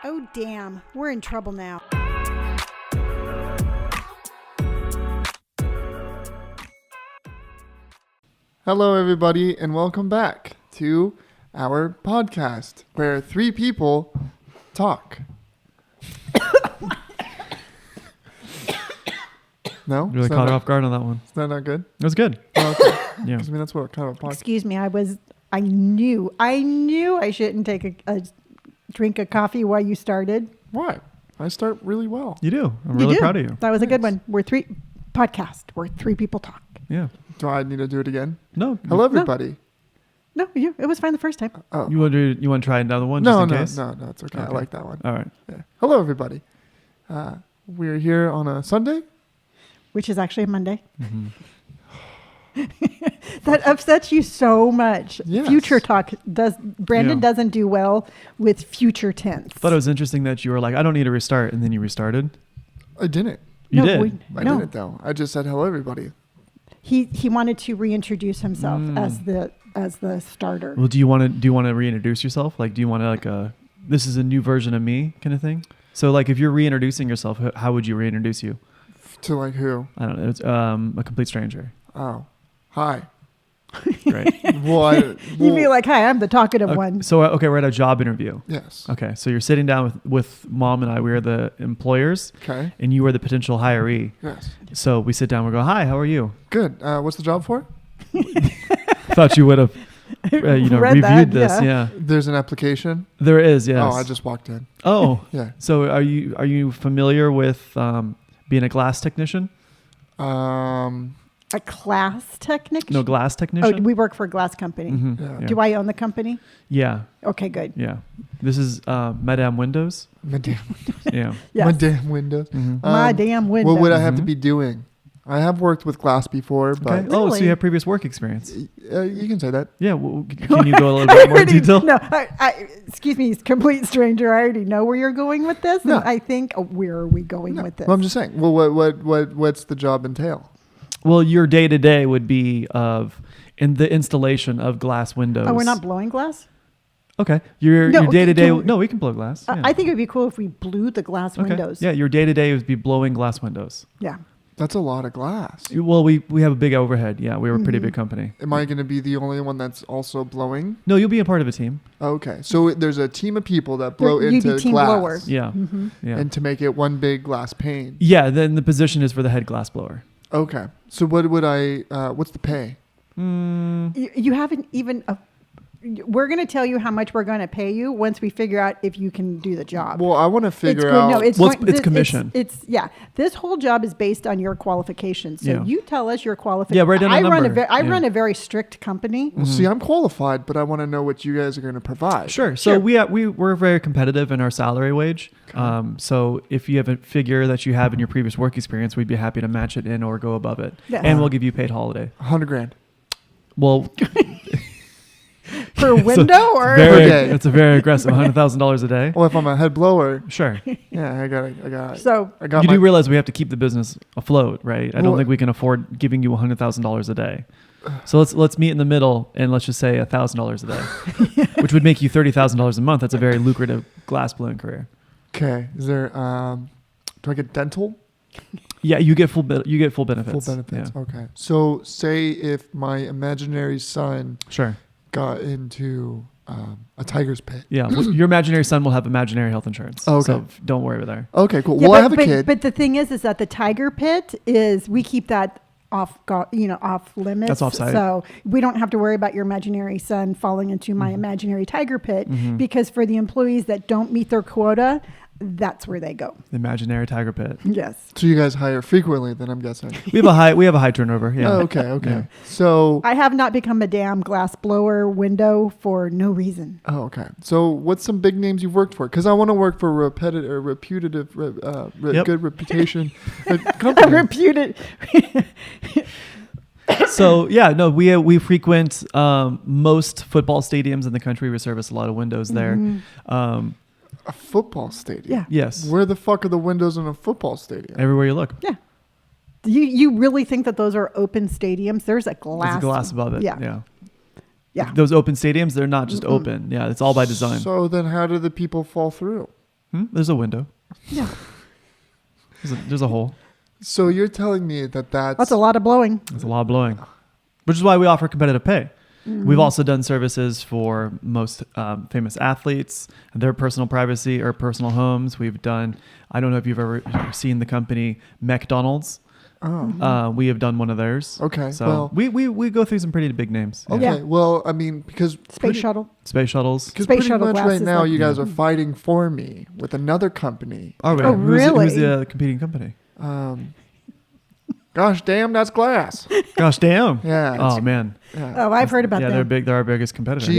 Oh, damn. We're in trouble now. Hello, everybody, and welcome back to our podcast where three people talk. No? Really Is that caught her not- off guard on that one. Is that not good? It was good. Oh, okay. Yeah. 'Cause, I mean, that's what kind of a podcast. Excuse me. I knew I shouldn't take a drink of coffee while you started. Why? I start really well. You do. I'm You really do. proud of you. That was a good Thanks. one. We're three people talk. Yeah. Do I need to do it again? No. Hello, everybody. No, it was fine the first time. Oh. You want to try another one No, just in no, case? no, it's okay. I Okay. like that one. All right. Yeah. Hello, everybody. We're here on a Sunday. Which is actually a Monday. Mm-hmm. That upsets you so much. Yes. Future talk Brandon Yeah. doesn't do well with future tense. I thought it was interesting that you were like, I don't need to restart, and then you restarted. I didn't. You No, did. I No. didn't, though. I just said hello, everybody. He wanted to reintroduce himself as the starter. Well, do you want to reintroduce yourself? Like, do you want to this is a new version of me kind of thing? So, like, if you're reintroducing yourself, how would you reintroduce you? To like who? I don't know. It's a complete stranger. Oh. Hi. Great. Well, You'd be like, "Hi, I'm the talkative one." So, okay, we're at a job interview. yes. Okay, so you're sitting down with Mom and I. We are the employers, Okay. and you are the potential hiree. Yes. So we sit down. We go, "Hi, how are you?" Good. What's the job for? Thought you would have, Read reviewed that, this. yeah. Yeah, There's an application. there is. Yes. Oh, I just walked in. Oh, Yeah. so are you familiar with being a glass technician? A class technician? No, glass Oh, technician. we work for a glass company. Mhm, Yeah. yeah. Do I own the company? Yeah, Okay, good. yeah. This is Madame Windows. Madame. Yeah. Yes. Madame Windows. Mhm. My damn window. What would I have to Mhm. be doing? I have worked with glass before, Okay. but Oh, so Really? you have previous work experience? you can say that. Yeah. Well, can you go a little bit more already- detail? No, excuse me, complete stranger. I already know where you're going with this. No. And I think, where are we going with this? Well, I'm just saying. Well, what's the job entail? Well, your day to day would be in the installation of glass windows. Oh, we're not blowing glass? Okay. Your No, day to day. can we- No, we can blow glass. Yeah. I think it would be cool if we blew the glass Okay. windows. Yeah, your day to day would be blowing glass windows. Yeah. That's a lot of glass. Well, we have a big overhead. Yeah, we were a pretty Mhm. big company. Am I going to be the only one that's also blowing? No, you'll be a part of a team. Okay, so there's a team of people that blow You'd be into team glass, blower. Yeah. Mhm. Yeah. and to make it one big glass pane. Yeah. Then the position is for the head glass blower. Okay, so what would I? What's the pay? You haven't even. We're going to tell you how much we're going to pay you once we figure out if you can do the job. Well, I want to figure good. out. No, it's Well, going- it's commission. It's yeah. This whole job is based on your qualifications. So Yeah. you tell us your qualifications. Yeah, write down a I run number. I Yeah. run a very strict company. Well, see, I'm qualified, but I want to know what you guys are going to provide. Sure. So we're very competitive in our salary wage. So if you have a figure that you have in your previous work experience, we'd be happy to match it in or go above it. Yeah. And we'll give you paid holiday. $100,000. Well, Per window or Per day. it's a very aggressive $100,000 a day. Well, if I'm a head blower, Sure. yeah, I got. so I got You my. do realize we have to keep the business afloat, right? I don't Well- think we can afford giving you $100,000 a day. So let's meet in the middle and let's just say $1,000 a day, which would make you $30,000 a month. That's a very lucrative glass blowing career. Okay, is there? Do I get dental? Yeah, you get full benefits. Full benefits. Yeah. Okay. So say if my imaginary son Sure. got into a tiger's pit. Yeah. Well, your imaginary son will have imaginary health insurance. Oh, okay. So don't worry there. Okay, cool. yeah, Well, I but, have a kid. But the thing is that the tiger pit is we keep that off limits. That's off-site. So we don't have to worry about your imaginary son falling into my imaginary tiger pit Mhm. because for the employees that don't meet their quota, that's where they go. The imaginary tiger pit. Yes. So you guys hire frequently, then I'm guessing. We have a high turnover. Yeah. Oh, okay. Yeah. So. I have not become a damn glass blower window for no reason. Oh, okay. So what's some big names you've worked for? Because I want to work for reputative, Yep. good reputation I company. reputed. So yeah, no, we frequent most football stadiums in the country. We service a lot of windows there. Mhm. A football stadium. Yeah. Yes. Where the fuck are the windows in a football stadium? Everywhere you look. Yeah. You really think that those are open stadiums? There's a glass. There's a glass above it. Yeah. Yeah. Yeah. Those open stadiums, they're not just Mm-mm. open. Yeah, it's all by design. So then how do the people fall through? There's a window. Yeah. There's a hole. So you're telling me that That's a lot of blowing. It's a lot of blowing, which is why we offer competitive pay. We've also done services for most famous athletes, their personal privacy or personal homes. We've done, I don't know if you've ever seen the company McDonald's. Oh. We have done one of theirs. Okay. So Well, we go through some pretty big names. okay. Yeah. Well, I mean, because Space shuttle. Space shuttles. Because Space pretty shuttle much right glasses, now, like- you guys are fighting for me with another company. Oh, Oh, really? Who's the competing company? Gosh damn, that's glass. Gosh damn. Yeah. Oh man. Yeah. Oh, I've heard about Yeah, them. they're big. They're our biggest competitor.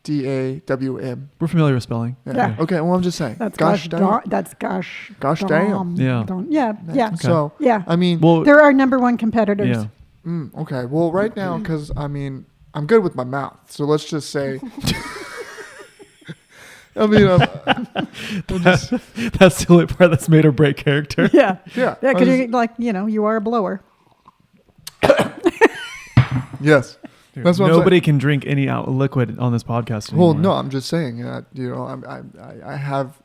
GOSSHHHDAWM. We're familiar with spelling. Yeah. Okay. Well, I'm just saying. That's gosh damn. That's gosh. Gosh damn. Yeah. Yeah. So Yeah. I mean, Well, They're our number one competitors. yeah. okay. Well, right now, because I mean, I'm good with my mouth. So let's just say. I mean, That's the only part that's made or break character. Yeah. yeah. Yeah, I because just- you are a blower. yes. That's what Nobody can drink any liquid on this podcast anymore. Well, no, I'm just saying that I have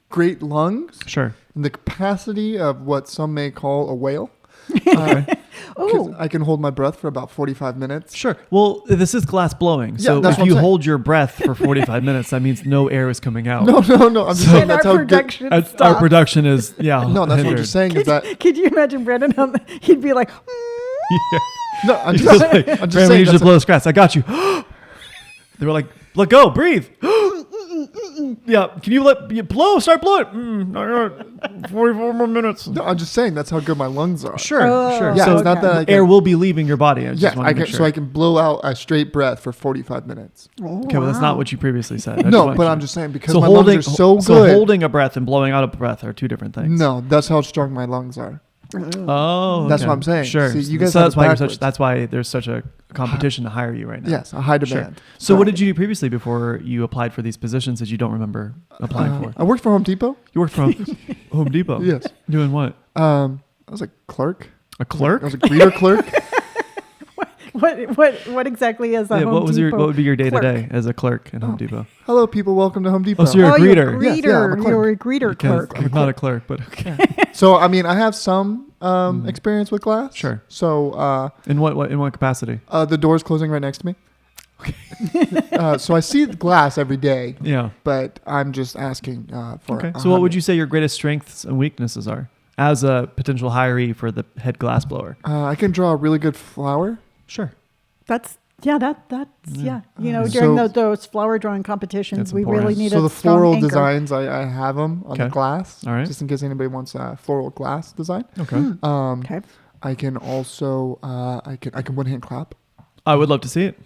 great lungs Sure. and the capacity of what some may call a whale. 'Cause Oh, I can hold my breath for about 45 minutes. Sure. Well, this is glass blowing. So that's if what I'm you saying. hold your breath for 45 minutes, that means no air is coming out. No. I'm just saying and that's our how good. production Our stops. production is, yeah. No, that's what I'm hindered. just saying is that. Could you imagine Brendan? He'd be like, Yeah. No, I'm Just just, like, I'm just Brandon, saying. you That's just blow scratch. I got you. They were like, let go, breathe. Yeah. Can you blow? Start blowing. 44 more minutes. no, I'm just saying that's how good my lungs are. Sure. Oh, Sure. Yeah, so it's not that I can, air will be leaving your body. I just yes, wanted I to can. make sure. So I can blow out a straight breath for 45 minutes. Okay, well, that's not what you previously said. I just No, wanna but make I'm sure. just saying because So my holding, lungs are so so good. holding a breath and blowing out a breath are two different things. No, that's how strong my lungs are. Oh, That's okay. what I'm saying. Sure. See, you guys so have that's it why backwards. that's why there's such a competition to hire you right now. Yes, a high Sure. demand. So what did you do previously before you applied for these positions that you don't remember applying for? I worked for Home Depot. You worked from Home Depot. Yes. Doing what? I was a clerk. A clerk? I was a greeter clerk. What exactly is a Home what Depot? would be your day to clerk? day as a clerk in Home Depot? Hello, people. Welcome to Home Depot. Oh, so you're a You're greeter. a Yes, greeter. yeah, I'm a clerk. You're a greeter clerk. I'm not a clerk, but okay. So, I mean, I have some experience with glass. Sure. So, In what capacity? the door's closing right next to me. So I see the glass every day, Yeah. but I'm just asking for. Okay. So what would you say your greatest strengths and weaknesses are as a potential hiree for the head glass blower? I can draw a really good flower. Sure. That's yeah. You know, So- during those flower drawing competitions, That's we important. really need So a the strong floral anchor. designs, I have them on the Okay. glass. All right. Just in case anybody wants a floral glass design. Okay. Okay. I can also I can one hand clap. I would love to see it.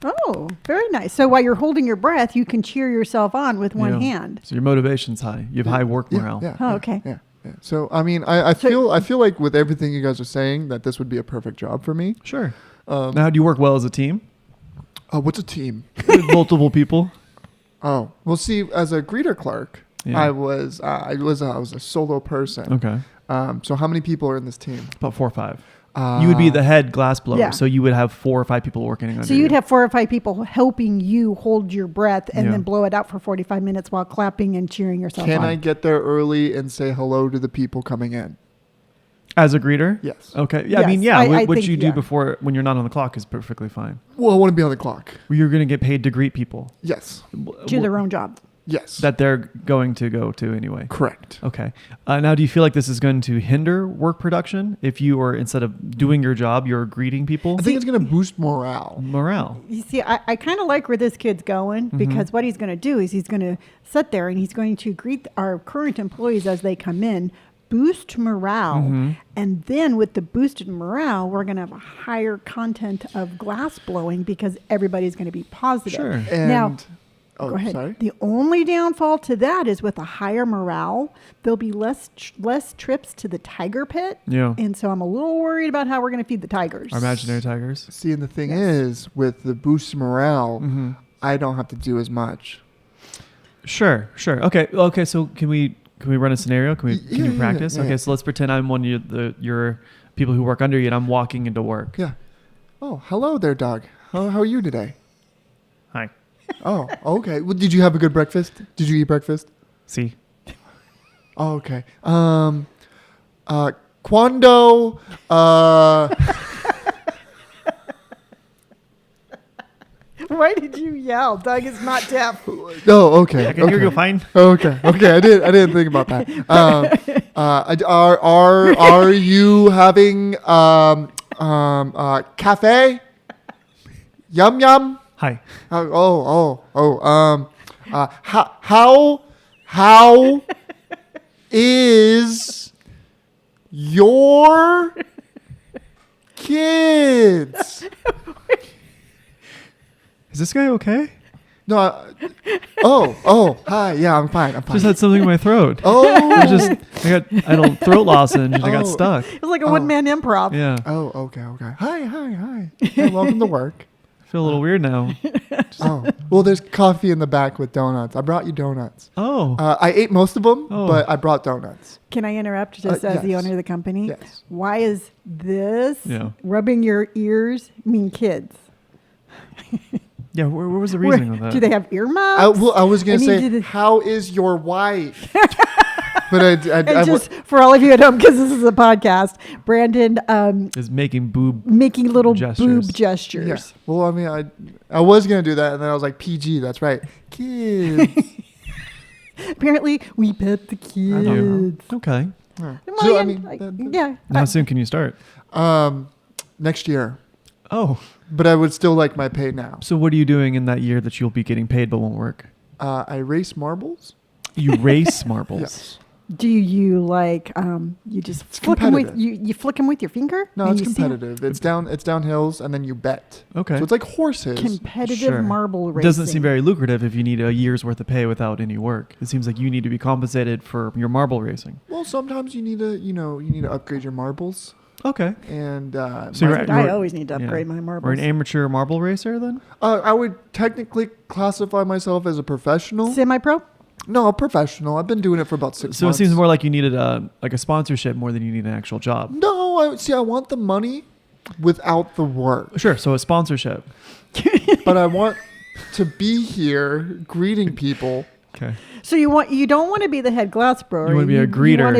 Oh, very nice. So while you're holding your breath, you can cheer yourself on with one Yeah. hand. So your motivation's high. You have high work morale. Yeah. Oh, yeah, okay. Yeah. Yeah. So I mean, I feel like with everything you guys are saying that this would be a perfect job for me. Sure. Now, do you work well as a team? What's a team? With multiple people? Oh, well, see, as a greeter clerk, Yeah. I was a solo person. Okay. So how many people are in this team? About 4 or 5. You would be the head glass blower, Yeah. so you would have 4 or 5 people working under So you'd you. have 4 or 5 people helping you hold your breath and Yeah. then blow it out for 45 minutes while clapping and cheering yourself Can on. I get there early and say hello to the people coming in? As a greeter? Yes. Okay. Yeah, I mean, Yes, yeah. I What think, you do yeah. before when you're not on the clock is perfectly fine. Well, I want to be on the clock. You're going to get paid to greet people. Yes. Do their own job. Yes. That they're going to go to anyway. Correct. Okay. Now, do you feel like this is going to hinder work production if you are, instead of doing your job, you're greeting people? I think it's going to boost morale. Morale. You see, I kind of like where this kid's going Mm-hmm. because what he's going to do is he's going to sit there and he's going to greet our current employees as they come in, boost morale, Mm-hmm. and then with the boosted morale, we're going to have a higher content of glass blowing because everybody's going to be positive. Sure. And Now, oh, go ahead. sorry. The only downfall to that is with a higher morale, there'll be less trips to the tiger pit. Yeah. And so I'm a little worried about how we're going to feed the tigers. Our imaginary tigers. See, and the thing Yes. is, with the boost morale, Mm-hmm. I don't have to do as much. Sure. Okay. So can we run a scenario? Can Yeah, you yeah, practice? yeah, Okay. yeah. So let's pretend I'm one of your people who work under you, and I'm walking into work. Yeah. Oh, hello there, dog. How are you today? Hi. Oh, okay. Well, did you have a good breakfast? Did you eat breakfast? See. Oh, okay. Quando, Why did you yell? Doug is not deaf. oh, okay. I can hear you fine. Okay. I didn't think about that. Are you having cafe? Yum yum. Hi. How is your kids? Is this guy okay? No. Hi. Yeah, I'm fine. Just had something in my throat. Oh. I had a throat lozenge and I got Oh. stuck. It was like a one-man improv. Yeah. Oh, okay. Hi. Hey, welcome to work. I feel a little weird now. Oh, well, there's coffee in the back with donuts. I brought you donuts. Oh. I ate most of them, Oh. but I brought donuts. Can I interrupt just as the yes. owner of the company? Yes. Why is this Yeah. rubbing your ears mean kids? Yeah, where was the reasoning on that? Do they have earmuffs? I was going to I mean, say, did it- how is your wife? But And just for all of you at home, because this is a podcast, Brandon Is making boob. making little Gestures. boob gestures. yeah. Well, I mean, I was going to do that, and then I was like, PG, that's right. Kids. Apparently, we pet the I don't kids. Okay. Yeah. Well, So, yeah, I mean, yeah. How soon can you start? next year. Oh. But I would still like my pay now. So what are you doing in that year that you'll be getting paid but won't work? I race marbles. You race marbles. Yes. Do you like you just It's flick them with competitive. you flick them with your finger? No, and it's you see 'em? competitive. It's down hills, and then you bet. Okay. So it's like horses. Competitive Sure. marble It racing. doesn't seem very lucrative if you need a year's worth of pay without any work. It seems like you need to be compensated for your marble racing. Well, sometimes you need to upgrade your marbles, Okay. and So you're my- at- I always need to upgrade yeah. my Or marbles. an amateur marble racer then? I would technically classify myself as a professional. Semi-pro? No, a professional. I've been doing it for about 6 So months. it seems more like you needed like a sponsorship more than you need an actual job. No, I want the money without the work, Sure. So a sponsorship. but I want to be here greeting people. Okay. So you don't want to be the head glass blower. You wanna be a You greeter. want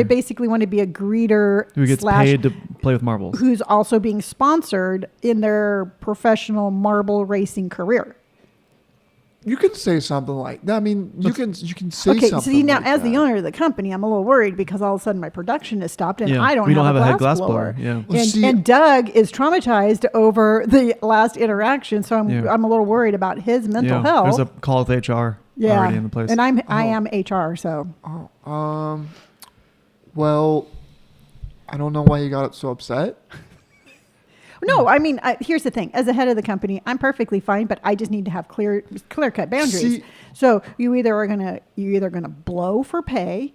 to be a greeter Who gets slash paid to play with marbles? who's also being sponsored in their professional marble racing career. You can say something like that. I mean, you can say Okay, something. see now like as the that. owner of the company, I'm a little worried because all of a sudden my production has stopped and Yeah, I don't we have, don't have a a head glass glass blower. blower, yeah. Well, see- And Doug is traumatized over the last interaction, so Yeah. I'm a little worried about his mental yeah. health. There's a call with HR already in the place. And I Oh. am HR, so Well, I don't know why you got so upset. no. I mean, here's the thing: as a head of the company, I'm perfectly fine, but I just need to have clear cut boundaries. See- So you're either gonna blow for pay,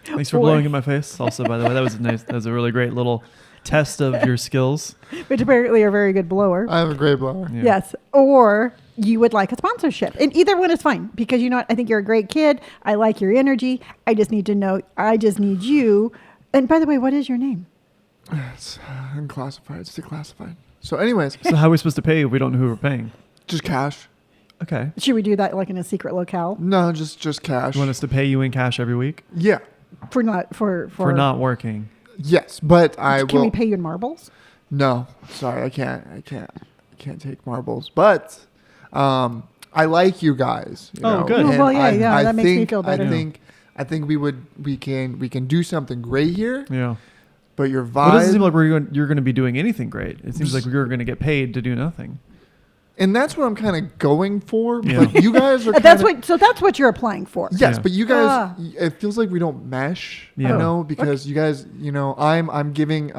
Thanks for Or- blowing in my face. Also, by the way, that was nice. That was a really great little test of your skills. which apparently are a very good blower. I have a great blower. Yeah. Yes, or you would like a sponsorship, and either one is fine because you know what? I think you're a great kid. I like your energy. I just need to know. I just need you. And by the way, what is your name? It's unclassified. It's declassified. So, anyways, So how are we supposed to pay if we don't know who we're paying? just cash. Okay. Should we do that like in a secret locale No, just cash. You want us to pay you in cash every week Yeah. for not for for not working? Yes, but I Can will. we pay you in marbles? No, sorry, I can't take marbles. But I like you guys. You Oh, know, good. Oh, and well, yeah, I that makes me think- feel better. I think we can do something great here. Yeah. But your Well, it doesn't seem vibe, like you're going to be doing anything great. It seems like you're going to get paid to do nothing. and that's what I'm kind of going for. Yeah. But you guys are. That's kinda- what. So that's what you're applying for. Yes, Yeah. but you guys, Ah. it feels like we don't mesh. Yeah. You know, because you guys, I'm giving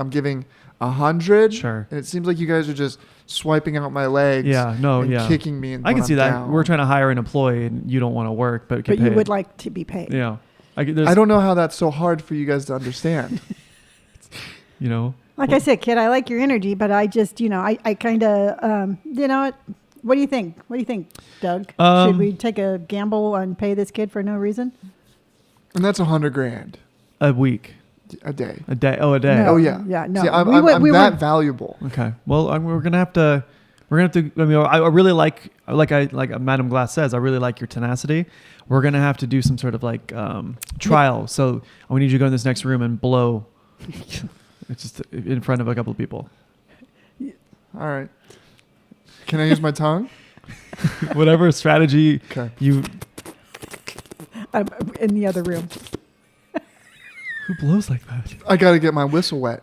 100. Sure. And it seems like you guys are just swiping out my legs. Yeah. No. and Yeah. kicking me. I can see that. Down. We're trying to hire an employee, and you don't want to work, but get But paid. you would like to be paid. Yeah. I don't know how that's so hard for you guys to understand. You know. Like I said, kid, I like your energy, but I just, I kind of, what do you think? What do you think, Doug? Should we take a gamble and pay this kid for no reason? And that's $100,000 A week, a day. a day. Oh, a day. No. Oh yeah. Yeah, no. See, I'm We that were- valuable. Okay. Well, we're gonna have to We're gonna have to. I mean, I really like Madam Glass says. I really like your tenacity. We're gonna have to do some sort of like trial. So we need you to go in this next room and blow. It's just in front of a couple of people. All right. Can I use my tongue? Whatever strategy you. I'm in the other room. Who blows like that? I got to get my whistle wet.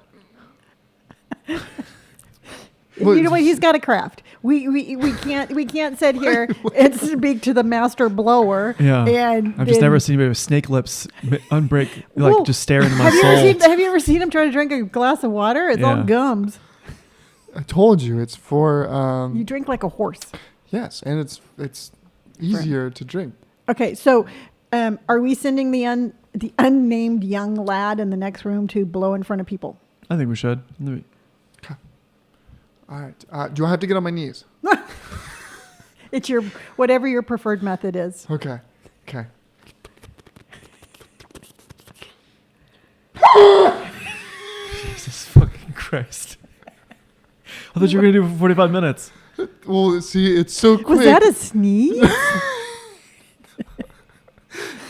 You know what? He's got a craft. We can't sit here and speak to the master blower. Yeah. And I've just never seen anybody with snake lips unbreak, like just stare into my soul. Have you ever seen him try to drink a glass of water? It's all gums. I told you it's for. You drink like a horse. Yes, and it's easier to drink. Okay, so are we sending the unnamed young lad in the next room to blow in front of people? I think we should. All right. Do I have to get on my knees? It's whatever your preferred method is. Okay. Jesus fucking Christ. I thought you were going to do it for 45 minutes. Well, see, it's so quick. Was that a sneeze?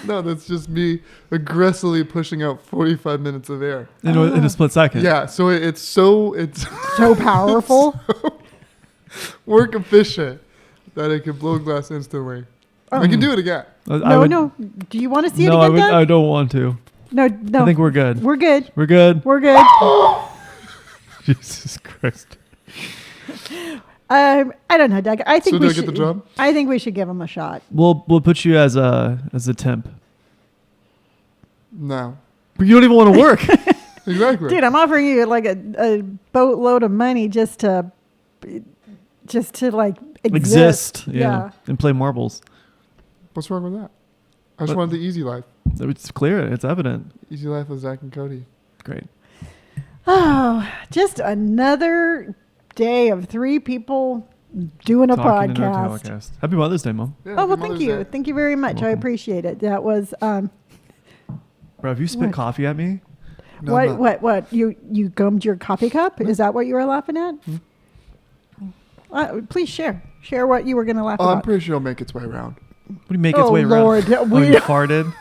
No, that's just me aggressively pushing out 45 minutes of air. In a split second. Yeah, so it's so powerful. so work efficient that it can blow glass instantly. I can do it again. No. Do you want to see it again, Doug? I don't want to. No. I think we're good. We're good. We're good. We're good. Jesus Christ. I don't know, Doug. I think So we do I should get the job? I think we should give him a shot. We'll put you as a temp. No. But you don't even want to work. Exactly. Dude, I'm offering you like a boatload of money just to like exist. Yeah. And play marbles. What's wrong with that? I just wanted the easy life. It's clear. It's evident. Easy life with Zach and Cody. Great. Oh, just another day of three people doing a Talking in our podcast. telecast. Happy Mother's Day, Mom. Yeah, Oh, well, Mother's thank you. Day. Thank you very much. I Welcome. appreciate it. That was Bro, if you spit What? coffee at me, No, I'm not. what you gummed your coffee cup? Is that what you were laughing at? Please share what you were going to laugh Oh, I'm about. pretty sure it'll make its way around. what do you make its Oh, way Lord. around? Oh, you farted?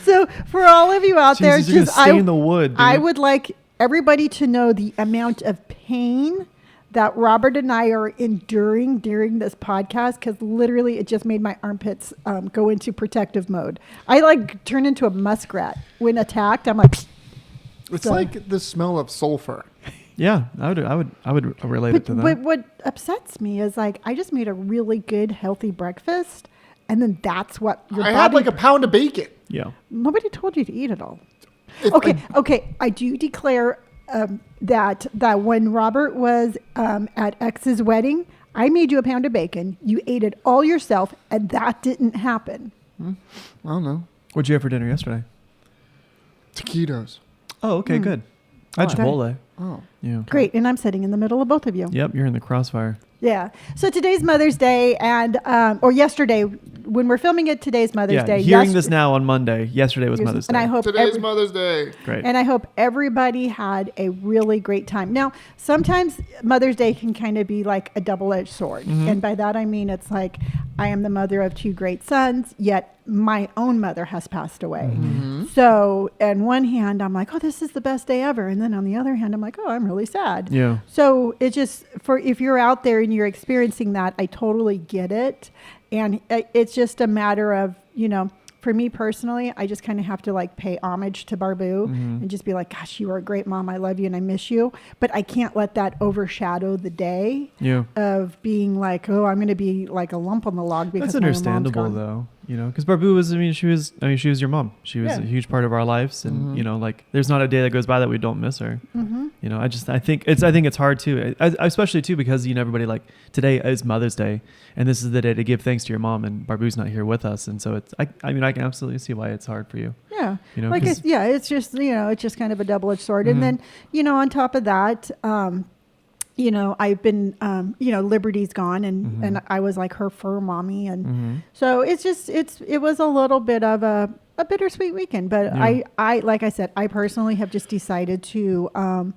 So for all of you out there, Jesus, you're just gonna stay in the wood, dude. I would like everybody to know the amount of pain that Robert and I are enduring during this podcast, because literally it just made my armpits go into protective mode. I like turn into a muskrat when attacked. I'm like, It's So- like the smell of sulfur. Yeah, I would relate it to that. but what upsets me is like I just made a really good healthy breakfast, and then that's what your I body. had like a pound of bacon. Yeah. Nobody told you to eat it all. If Okay. I do declare that when Robert was at X's wedding, I made you a pound of bacon. You ate it all yourself, and that didn't happen. I don't know. What'd you have for dinner yesterday? Taquitos. Oh, okay, good. I had Okay. Chipotle. Oh. Yeah. Great, and I'm sitting in the middle of both of you. Yep, you're in the crossfire. Yeah. So today's Mother's Day, and or yesterday, when we're filming it, today's Mother's Day. Hearing this now on Monday. Yesterday was Mother's Day. And I hope Today's Mother's Day. Great. And I hope everybody had a really great time. Now, sometimes Mother's Day can kind of be like a double-edged sword. And by that I mean it's like I am the mother of two great sons, yet my own mother has passed away. So on one hand, I'm like, oh, this is the best day ever. And then on the other hand, I'm like, oh, I'm really sad. Yeah. So it's just if you're out there and you're experiencing that, I totally get it. And it's just a matter of, for me personally, I just kind of have to like pay homage to Barbu and just be like, gosh, you were a great mom. I love you and I miss you. But I can't let that overshadow the day Yeah. of being like, oh, I'm going to be like a lump on the log because That's my mom's understandable gone. though, because Barbu was, she was your mom. She was Yeah. a huge part of our lives. And, like there's not a day that goes by that we don't miss her. I think it's hard too, especially too, because, everybody like today is Mother's Day and this is the day to give thanks to your mom, and Barbu's not here with us. And so I can absolutely see why it's hard for you. Yeah. Like it's just, it's just kind of a double-edged sword. And then, on top of that, I've been, Liberty's gone and I was like her fur mommy. And so it's just, it was a little bit of a bittersweet weekend, but Yeah. I, like I said, I personally have just decided to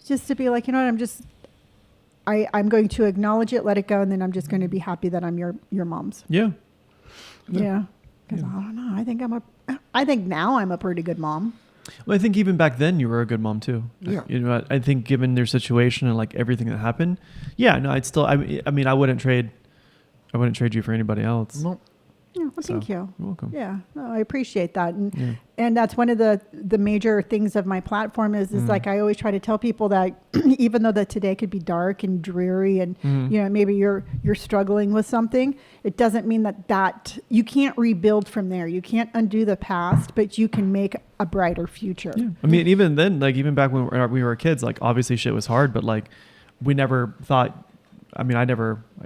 just to be like, you know what, I'm going to acknowledge it, let it go, and then I'm just going to be happy that I'm your mom's. Yeah. Yeah. Because I don't know. I think now I'm a pretty good mom. Well, I think even back then you were a good mom too. Yeah. You know, I think given their situation and like everything that happened, yeah, no, I'd still, I mean, I wouldn't trade you for anybody else. No. Yeah, well, thank you. You're welcome. Yeah, no, I appreciate that, and Yeah. and that's one of the major things of my platform is like I always try to tell people that even though that today could be dark and dreary, and you know maybe you're struggling with something, it doesn't mean that you can't rebuild from there. You can't undo the past, but you can make a brighter future. Yeah. I mean, even then, like even back when we were kids, like obviously shit was hard, but like we never thought. I mean,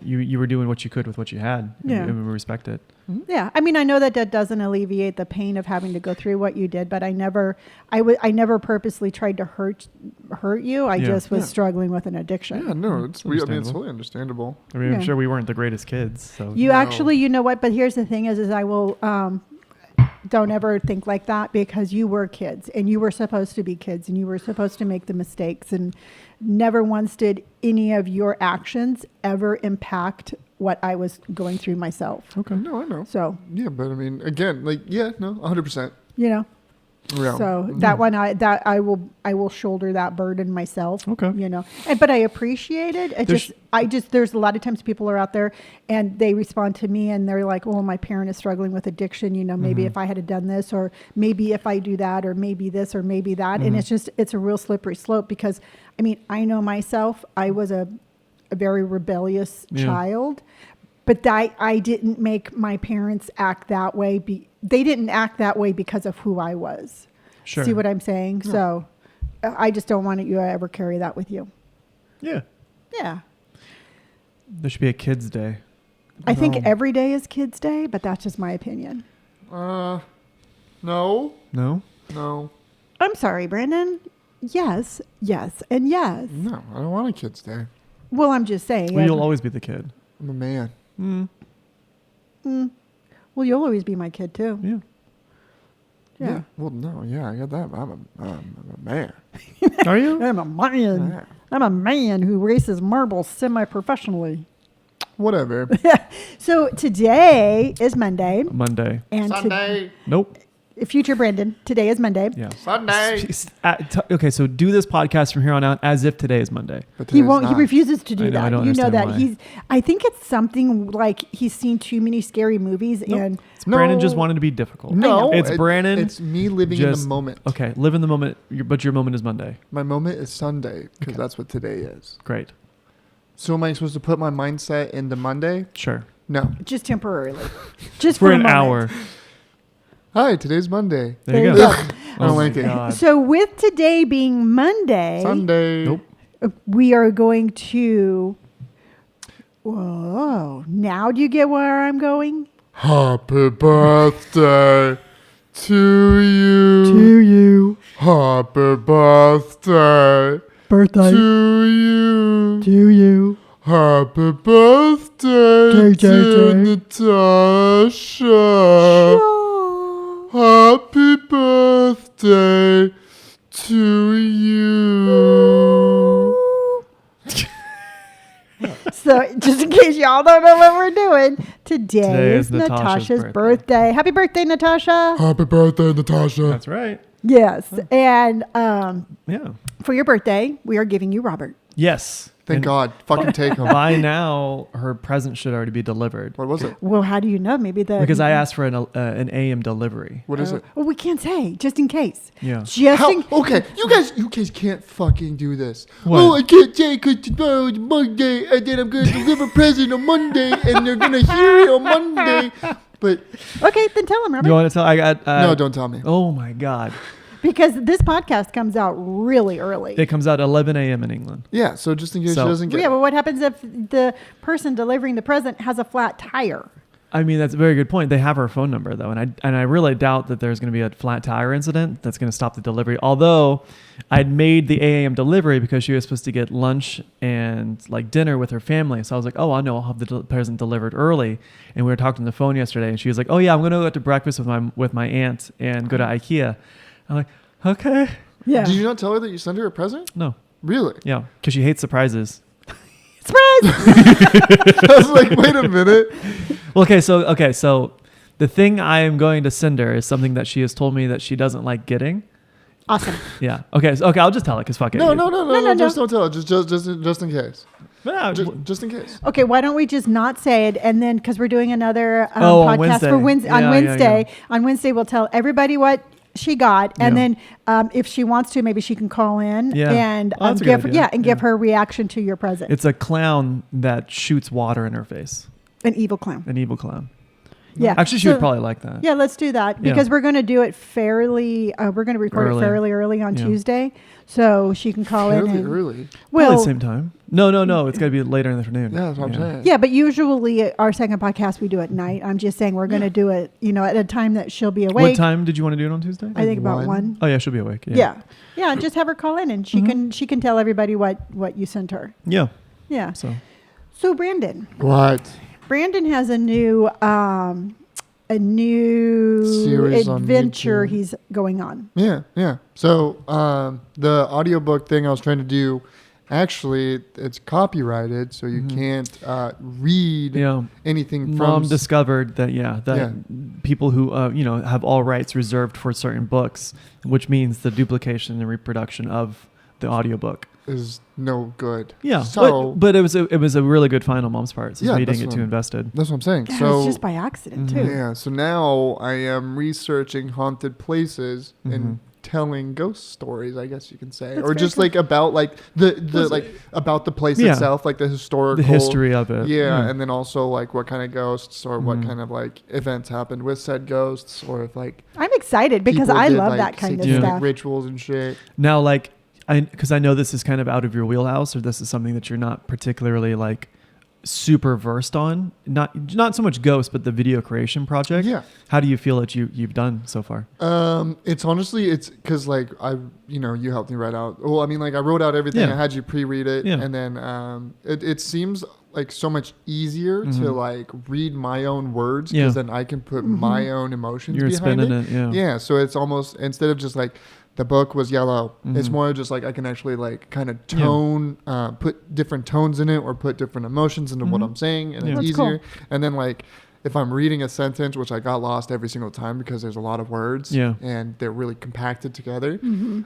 you were doing what you could with what you had. And we respect it. Yeah. I mean, I know that doesn't alleviate the pain of having to go through what you did, but I never purposely tried to hurt you. I just was struggling with an addiction. Yeah, no, it's I mean, it's understandable. totally understandable. I mean, I'm sure we weren't the greatest kids. So You actually, you know what? But here's the thing is I will, don't ever think like that, because you were kids and you were supposed to be kids and you were supposed to make the mistakes, and never once did any of your actions ever impact what I was going through myself. Okay. No, I know. So, Yeah, but I mean, again, like, yeah, no, 100%. you know, Yeah. so that one, I will shoulder that burden myself. Okay. You know, but I appreciate it. There's a lot of times people are out there and they respond to me and they're like, "Oh, my parent is struggling with addiction. You know, maybe if I had done this, or maybe if I do that, or maybe this, or maybe that." And it's a real slippery slope, because I mean, I know myself, I was a very rebellious child, but I didn't make my parents act that way. They didn't act that way because of who I was. Sure. See what I'm saying? Yeah. So I just don't want you to ever carry that with you. Yeah. Yeah. There should be a kids' day. I think every day is Kids Day, but that's just my opinion. No. No. No. I'm sorry, Brandon. Yes, and yes. No, I don't want a kid's day. Well, I'm just saying. Well, you'll always be the kid. I'm a man. Well, you'll always be my kid too. Yeah. Yeah. Well, no, yeah, I got that. I'm a man. Are you? I'm a man. Yeah. I'm a man who races marbles semi-professionally. Whatever. So today is Monday. Monday. And Sunday. Nope. Future Brandon, today is Monday. Yeah. Sunday. Okay, so do this podcast from here on out as if today is Monday. But He today's won't. He not. refuses to do I know, I that. don't You know understand that why. I think it's something like he's seen too many scary movies, and It's Brandon No. just wanted to be difficult. No, It's Brandon. It's me living in the moment. Okay, live in the moment, but your moment is Monday. My moment is Sunday, because Okay. that's what today is. Great. So am I supposed to put my mindset into Monday? Sure. No. just temporarily, just For a an moment. hour. Hi, today's Monday. There you you go. go. I don't my like it. God. So with today being Monday, Sunday. Nope. we are going to. Whoa! Now do you get where I'm going? Happy birthday to you. you, Happy birthday birthday to you. to you. Happy birthday to Natasha. Happy birthday to you. So, just in case y'all don't know what we're doing, today Today is is Natasha's Natasha's birthday. Happy birthday, Natasha! Happy birthday, Natasha. That's right. Yes, and Yeah. for your birthday, we are giving you Robert. Yes. Thank And God. Fucking take him. By now, her present should already be delivered. What was it? Well, how do you know? Maybe Because I asked for an AM delivery. What is it? Well, we can't say, just in case. Yeah. Just How? in Okay, you guys can't fucking do this. What? Oh, I can't say because tomorrow is Monday, and then I'm going to deliver a present on Monday, and they're going to hear it on Monday. But Okay, then tell him, Robert. You want to tell? I got. no, don't tell me. Oh my God. Because this podcast comes out really early. It comes out 11 a.m. in England. Yeah, so just in case So- she doesn't get Yeah, it. but what happens if the person delivering the present has a flat tire? I mean, that's a very good point. They have her phone number though, and I really doubt that there's going to be a flat tire incident that's going to stop the delivery. Although, I'd made the AM delivery because she was supposed to get lunch and like dinner with her family. So I was like, oh, I know, I'll have the present delivered early. And we were talking on the phone yesterday, and she was like, oh yeah, I'm going to go out to breakfast with my aunt and go to IKEA. I'm like, okay. Yeah. Did you not tell her that you sent her a present? No. Really? Yeah, because she hates surprises. Surprise! I was like, wait a minute. Well, okay, so the thing I am going to send her is something that she has told me that she doesn't like getting. Awesome. Yeah. Okay. So, I'll just tell it because fuck it. No. No. Just don't tell it. Just in case. No, Just in case. Okay, why don't we just not say it, and then because we're doing another on podcast for Wednesday. on Yeah, Wednesday. yeah. On Wednesday, we'll tell everybody what she got, and Yeah. then if she wants to, maybe she can call in Yeah. and Oh, that's a good give idea. give her reaction to your present. It's a clown that shoots water in her face. An evil clown. An evil clown. Yeah. Actually, she So- would probably like that. Yeah, let's do that Yeah. because we're going to do it fairly. We're going to record Early. it fairly early on Yeah. Tuesday, so she can call in. Fairly And, early. Probably well, the same time. No. It's got to be later in the afternoon. Yeah, that's what I'm saying. yeah, but usually our second podcast we do at night. I'm just saying we're going to do it, at a time that she'll be awake. What time did you want to do it on Tuesday? I think about 1. 1. Oh yeah, she'll be awake. Yeah. And just have her call in and she Mhm. can tell everybody what you sent her. Yeah. Yeah. So Brandon What? has a new Series on adventure YouTube. he's going on. Yeah. So the audiobook thing I was trying to do, actually, it's copyrighted, so you can't read yeah, anything Mom from. discovered that people who have all rights reserved for certain books, which means the duplication and reproduction of the audiobook. Is no good. Yeah, So but it was a really good find on Mom's part. So Yeah, me that's didn't get what too I'm- invested. that's what I'm saying. Yeah, So it's just by accident too. yeah. So now I am researching haunted places Mhm. and telling ghost stories, I guess you can say, That's or very just cool. like about like the Was like about the place Yeah. itself, like the historical The history of it. Yeah, and then also like what kind of ghosts or what Mhm. kind of like events happened with said ghosts, or if like I'm excited because people I did, love like, that kind of satanic stuff. rituals and shit. Now, because I know this is kind of out of your wheelhouse, or this is something that you're not particularly like super versed on. Not so much ghosts, but the video creation project. Yeah. How do you feel that you've done so far? It's honestly, it's because like you helped me write out. Well, I mean, like I wrote out everything. Yeah. I had you pre-read it, Yeah. and then it seems like so much easier to Mhm. like read my own words Yeah. because then I can put my own emotions You're behind spinning it. it. Yeah. Yeah, so it's almost instead of just like the book was yellow, it's Mhm. more just like I can actually like kind of Yeah. tone, put different tones in it or put different emotions into what Mhm. I'm saying, and Yeah. it's That's easier. cool. And then like if I'm reading a sentence, which I got lost every single time because there's a lot of words, Yeah. and they're really compacted together. Mhm.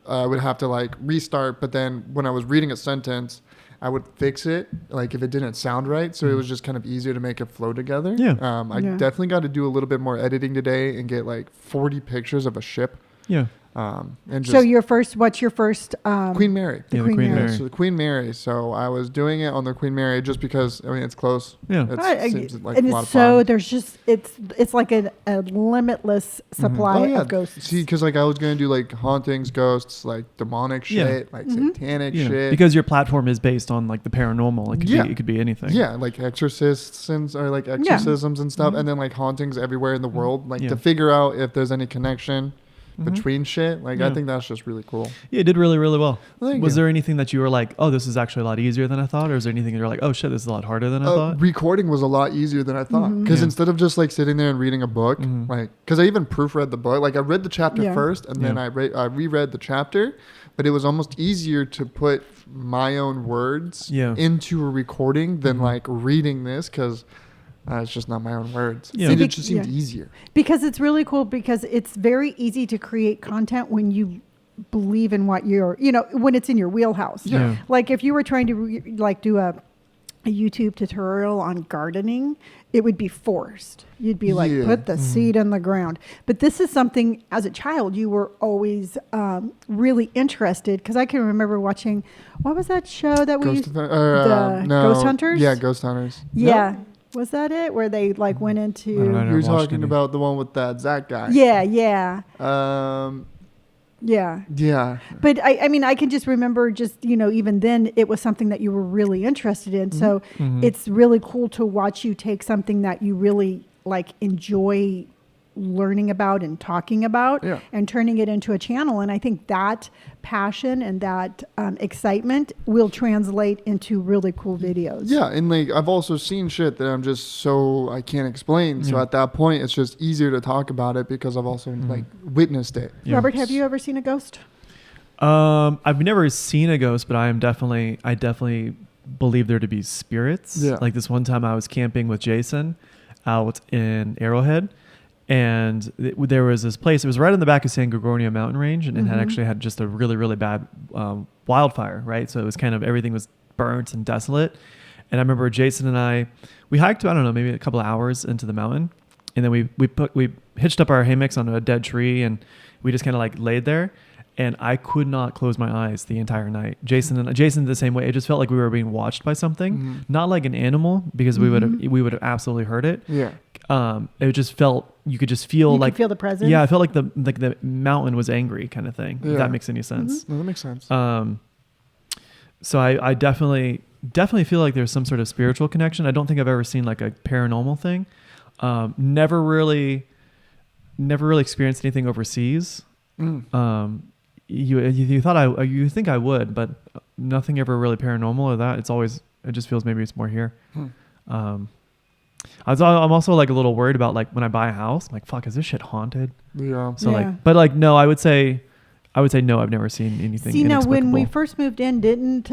I would have to like restart, but then when I was reading a sentence, I would fix it, like if it didn't sound right. So it was just kind of easier to make it flow together. Yeah. I Yeah. definitely got to do a little bit more editing today and get like 40 pictures of a ship. Yeah. And just So what's your first Queen Mary. the Yeah, the Queen Queen Mary. Mary. So the Queen Mary. So I was doing it on the Queen Mary just because, I mean, it's close. Yeah. It seems like and a it's lot of so fun. there's just it's like a limitless supply Oh, yeah. of ghosts. See, because like I was going to do like hauntings, ghosts, like demonic Yeah. shit, like Mhm. satanic Yeah. shit. Because your platform is based on like the paranormal. Yeah. It could be anything. Yeah, like exorcists or like exorcisms and stuff, and then like hauntings everywhere in the world, like Yeah. to figure out if there's any connection Mhm. between shit. Like I Yeah. think that's just really cool. Yeah, it did really, really well. Thank Was you. there anything that you were like, oh, this is actually a lot easier than I thought? Or is there anything you're like, oh shit, this is a lot harder than I thought? Recording was a lot easier than I thought Mhm. because Yeah. instead of just like sitting there and reading a book, Mhm. like because I even proofread the book, like I read the chapter Yeah. first and then Yeah. I reread the chapter, but it was almost easier to put my own words Yeah. into a recording than Mhm. like reading this because it's just not my own words. Yeah. And See, it just seemed yeah. easier. Because it's really cool because it's very easy to create content when you believe in what you're, when it's in your wheelhouse. Yeah. Like if you were trying to do a YouTube tutorial on gardening, it would be forced. You'd be like, Yeah. put the seed in the ground. But this is something, as a child, you were always really interested. Because I can remember watching, what was that show that we used? No. Ghost Hunters? Yeah, Ghost Hunters. Yeah. Was that it? Where they like went I don't into... know. You're never watched talking any. about the one with that Zach guy. Yeah, yeah, Yeah. yeah. But I mean, I can just remember even then it was something that you were really interested in. So Mhm. it's really cool to watch you take something that you really like enjoy learning about and talking about Yeah. and turning it into a channel. And I think that passion and that excitement will translate into really cool videos. Yeah, and like I've also seen shit that I'm just so I can't explain. So Yeah. at that point, it's just easier to talk about it because I've also like witnessed it. Yeah. Robert, have you ever seen a ghost? I've never seen a ghost, but I definitely believe there to be spirits. Yeah. Like this one time I was camping with Jason out in Arrowhead, and there was this place. It was right on the back of San Gregorio mountain range, and it had actually had just a really, really bad wildfire, right? So it was kind of, everything was burnt and desolate. And I remember Jason and we hiked, I don't know, maybe a couple of hours into the mountain, and then we hitched up our hammocks on a dead tree, and we just kind of like laid there. And I could not close my eyes the entire night. Jason the same way. It just felt like we were being watched by something, not like an animal, because we would have absolutely heard it. Yeah. It just felt, you could just feel You could feel the presence. Yeah, I felt like the mountain was angry, kind of thing. Yeah. If that makes any sense. No, that makes sense. So I definitely feel like there's some sort of spiritual connection. I don't think I've ever seen like a paranormal thing. Never really experienced anything overseas. You think I would, but nothing ever really paranormal or that. It just feels maybe it's more here. I'm also like a little worried about like when I buy a house, I'm like, fuck, is this shit haunted? Yeah. So like, no, I would say no, I've never seen anything. See, now when we inexplicable. first moved in, didn't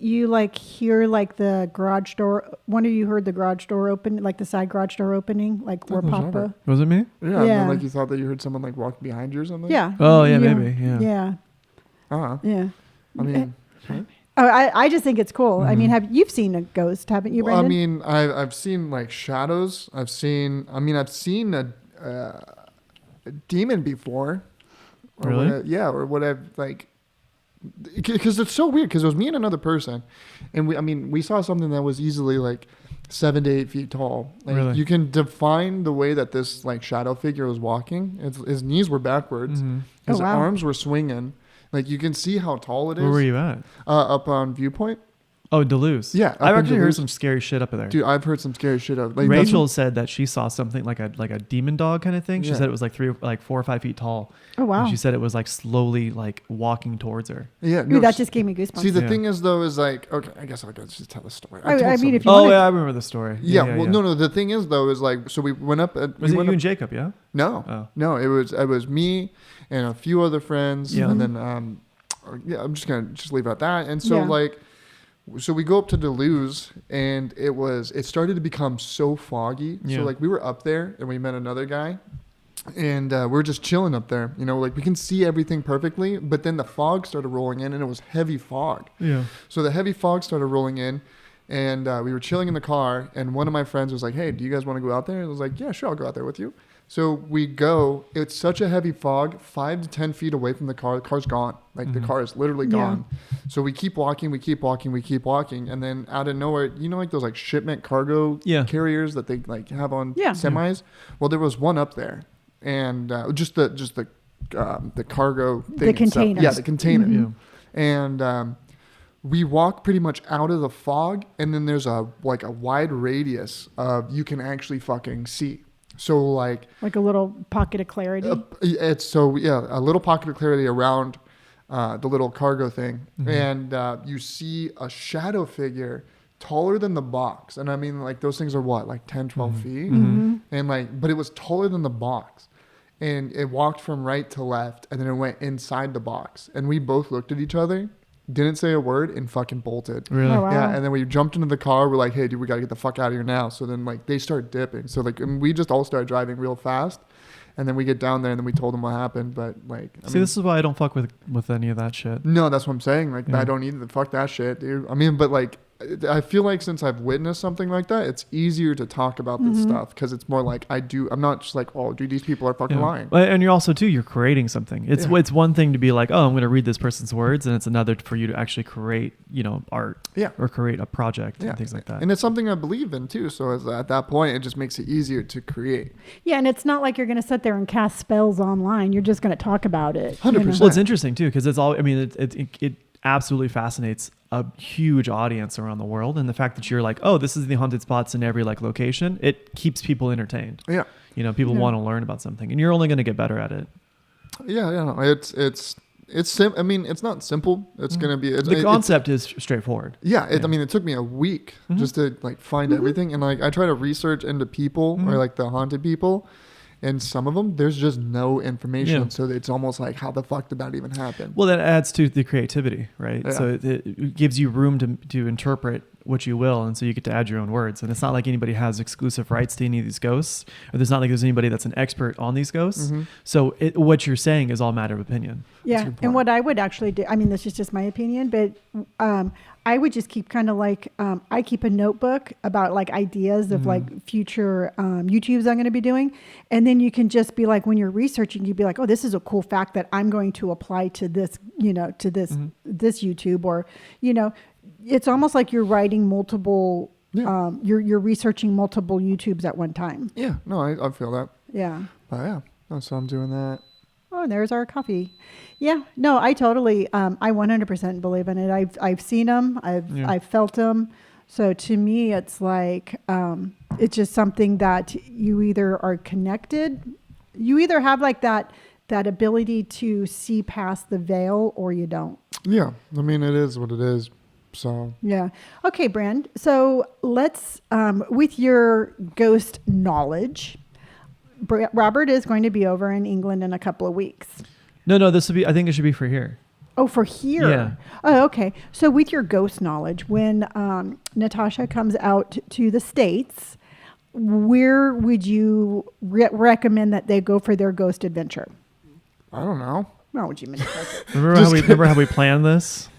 you like hear like the garage door? One of you heard the garage door open, like the side garage door opening, like where was Papa. never. Was it me? Yeah. And then, Yeah. like you thought that you heard someone like walk behind you or something. Yeah. Oh yeah, You- maybe. Yeah. Yeah. I mean, Oh, I just think it's cool. I mean, you've seen a ghost, haven't you, well, I Brandon? mean, I've seen like shadows. I've seen a demon before. Or Really? or what I've like, because it's so weird. Because it was me and another person, and we saw something that was easily like 7 to 8 feet tall. Like, Really? you can define the way that this like shadow figure was walking. His knees were backwards. His Oh, wow. arms were swinging. Like you can see how tall it is. Where were you at? Up on Viewpoint. Oh, Duluth. Yeah, up I've in actually heard Duluth. some scary shit up there. Dude, I've heard some scary shit of like Rachel said that she saw something like a demon dog kind of thing. She Yeah. said it was like 4 or 5 feet tall. Oh, wow. And she said it was like slowly like walking towards her. Yeah, Ooh, that just gave me goosebumps. See, the Yeah. thing is though, is like, okay, I guess I'll just tell the story. I told mean, if some- you Oh wanna- yeah, I remember the story. No. The thing is though, is like, so we went up. Was we it went you up, and Jacob? Yeah. No, Oh. no, it was me and a few other friends, Yeah. and then I'm just gonna leave it at that. And so Yeah. so we go up to Duluth, and it started to become so foggy. Yeah. So like we were up there, and we met another guy, and we were just chilling up there. You know, like we can see everything perfectly, but then the fog started rolling in, and it was heavy fog. Yeah. So the heavy fog started rolling in, and we were chilling in the car, and one of my friends was like, "Hey, do you guys want to go out there?" And I was like, "Yeah, sure, I'll go out there with you." So we go. It's such a heavy fog, 5 to 10 feet away from the car. The car's gone. Like the car is literally Yeah. gone. So we keep walking, and then out of nowhere, you know, like those like shipment cargo Yeah. carriers that they like have on Yeah. semis. Well, there was one up there, and just the cargo thing. The itself. containers. Yeah, the container. Yeah. And we walk pretty much out of the fog, and then there's a wide radius of you can actually fucking see. So like like a little pocket of clarity. a little pocket of clarity around the little cargo thing, and you see a shadow figure taller than the box, and I mean like those things are what, like 10, 12 feet, and like, but it was taller than the box. And it walked from right to left, and then it went inside the box. And we both looked at each other, didn't say a word, and fucking bolted. Really? Oh, wow. Yeah, and then we jumped into the car. We're like, hey, dude, we got to get the fuck out of here now. So then, like, they start dipping. So, like, and we just all started driving real fast. And then we get down there, and then we told them what happened. But, like, I See, mean, this is why I don't fuck with any of that shit. no, that's what I'm saying. Like, Yeah. I don't need to fuck that shit, dude. I mean, but, like, I feel like since I've witnessed something like that, it's easier to talk about this stuff because it's more like I'm not just like, oh, dude, these people are fucking Yeah. lying. And you're also you're creating something. It's Yeah. it's one thing to be like, oh, I'm going to read this person's words, and it's another for you to actually create, art. Yeah. Or create a project Yeah. and things like that. And it's something I believe in too. So at that point, it just makes it easier to create. Yeah, and it's not like you're going to sit there and cast spells online. You're just going to talk about it. 100%. Well, it's interesting too because it's all. I mean, it absolutely fascinates a huge audience around the world, and the fact that you're like, oh, this is the haunted spots in every like location, it keeps people entertained. Yeah. People Yeah. want to learn about something, and you're only going to get better at it. Yeah. No, it's I mean, it's not simple. It's gonna be The concept is straightforward. Yeah, Yeah. I mean, it took me a week just to like find everything, and like I try to research into people or like the haunted people, And some of them, there's just no information. Yeah. So it's almost like, how the fuck did that even happen? Well, that adds to the creativity, right? Yeah. So it gives you room to interpret what you will, and so you get to add your own words. And it's not like anybody has exclusive rights to any of these ghosts, or there's not like there's anybody that's an expert on these ghosts. Mm-hmm. So what you're saying is all matter of opinion. Yeah, a good and point. what I would actually do, I mean, this is just my opinion, but I would just keep kind of like, I keep a notebook about like ideas of like future YouTubes I'm going to be doing. And then you can just be like, when you're researching, you'd be like, oh, this is a cool fact that I'm going to apply to this, to this, this YouTube, or, it's almost like you're writing multiple, Yeah. you're researching multiple YouTubes at one time. Yeah, no, I feel that. Yeah. But yeah, no, so I'm doing that. Oh, there's our coffee. Yeah, no, I totally, I 100% believe in it. I've seen them. I've felt them. So to me, it's like, it's just something that you either are connected, you either have like that ability to see past the veil, or you don't. Yeah, I mean, it is what it is. So Yeah. Okay, Brand. So let's, with your ghost knowledge, Robert is going to be over in England in a couple of weeks. No, this would be. I think it should be for here. Oh, for here. Yeah. Oh, okay. So with your ghost knowledge, when Natasha comes out to the States, where would you recommend that they go for their ghost adventure? I don't know. Oh, would you mean? Remember how we planned this?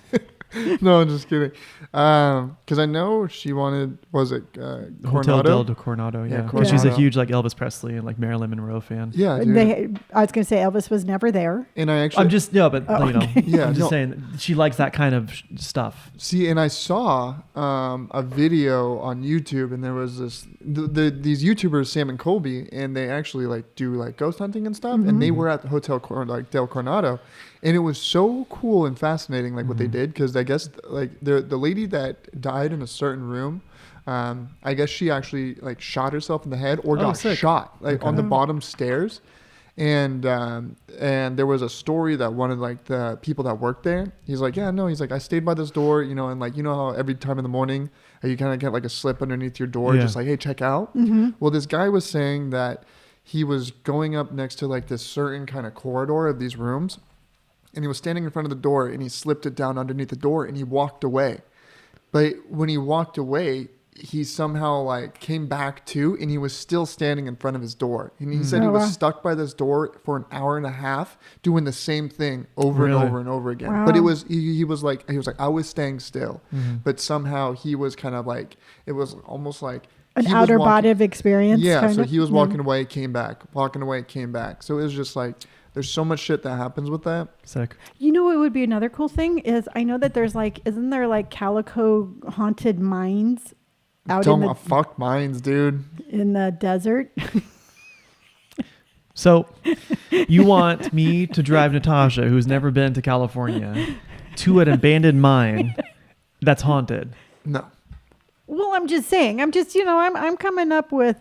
No, I'm just kidding. Because I know she wanted, was it Hotel Coronado? del Coronado, Yeah, yeah. Because she's a Coronado. huge like Elvis Presley and like Marilyn Monroe fan. Yeah, dude. I was going to say Elvis was never there. And I actually, I'm just but Oh, okay. Yeah, I'm just no. saying she likes that kind of stuff. see, and I saw a video on YouTube, and there was these YouTubers, Sam and Colby, and they actually like do like ghost hunting and stuff, and they were at the Hotel del Coronado, and it was so cool and fascinating, like what they did, because I guess like the lady that died in a certain room, I guess she actually like shot herself in the head or got sick. shot like Okay. on the bottom stairs. And there was a story that one of like the people that worked there, he's like, yeah, no, he's like, I stayed by this door, and like, how every time in the morning you kind of get like a slip underneath your door, Yeah. just like, hey, check out. Well, this guy was saying that he was going up next to like this certain kind of corridor of these rooms, and he was standing in front of the door, and he slipped it down underneath the door, and he walked away. But when he walked away, he somehow like came back to, and he was still standing in front of his door. And he said he Oh, was wow. stuck by this door for an hour and a half doing the same thing over Really? and over and over again. Wow. But it was, he was like, I was staying still, but somehow he was kind of like, it was almost like An he was outer walking- body of experience. Yeah. kind So of? he was walking away, came back, walking away, came back. So it was just like, there's so much shit that happens with that. Sick. You know what would be another cool thing is I know that there's like, isn't there like Calico haunted mines out Don't fuck mines, dude. in the desert? So you want me to drive Natasha, who's never been to California, to an abandoned mine that's haunted? No. Well, I'm just saying. I'm just, I'm coming up with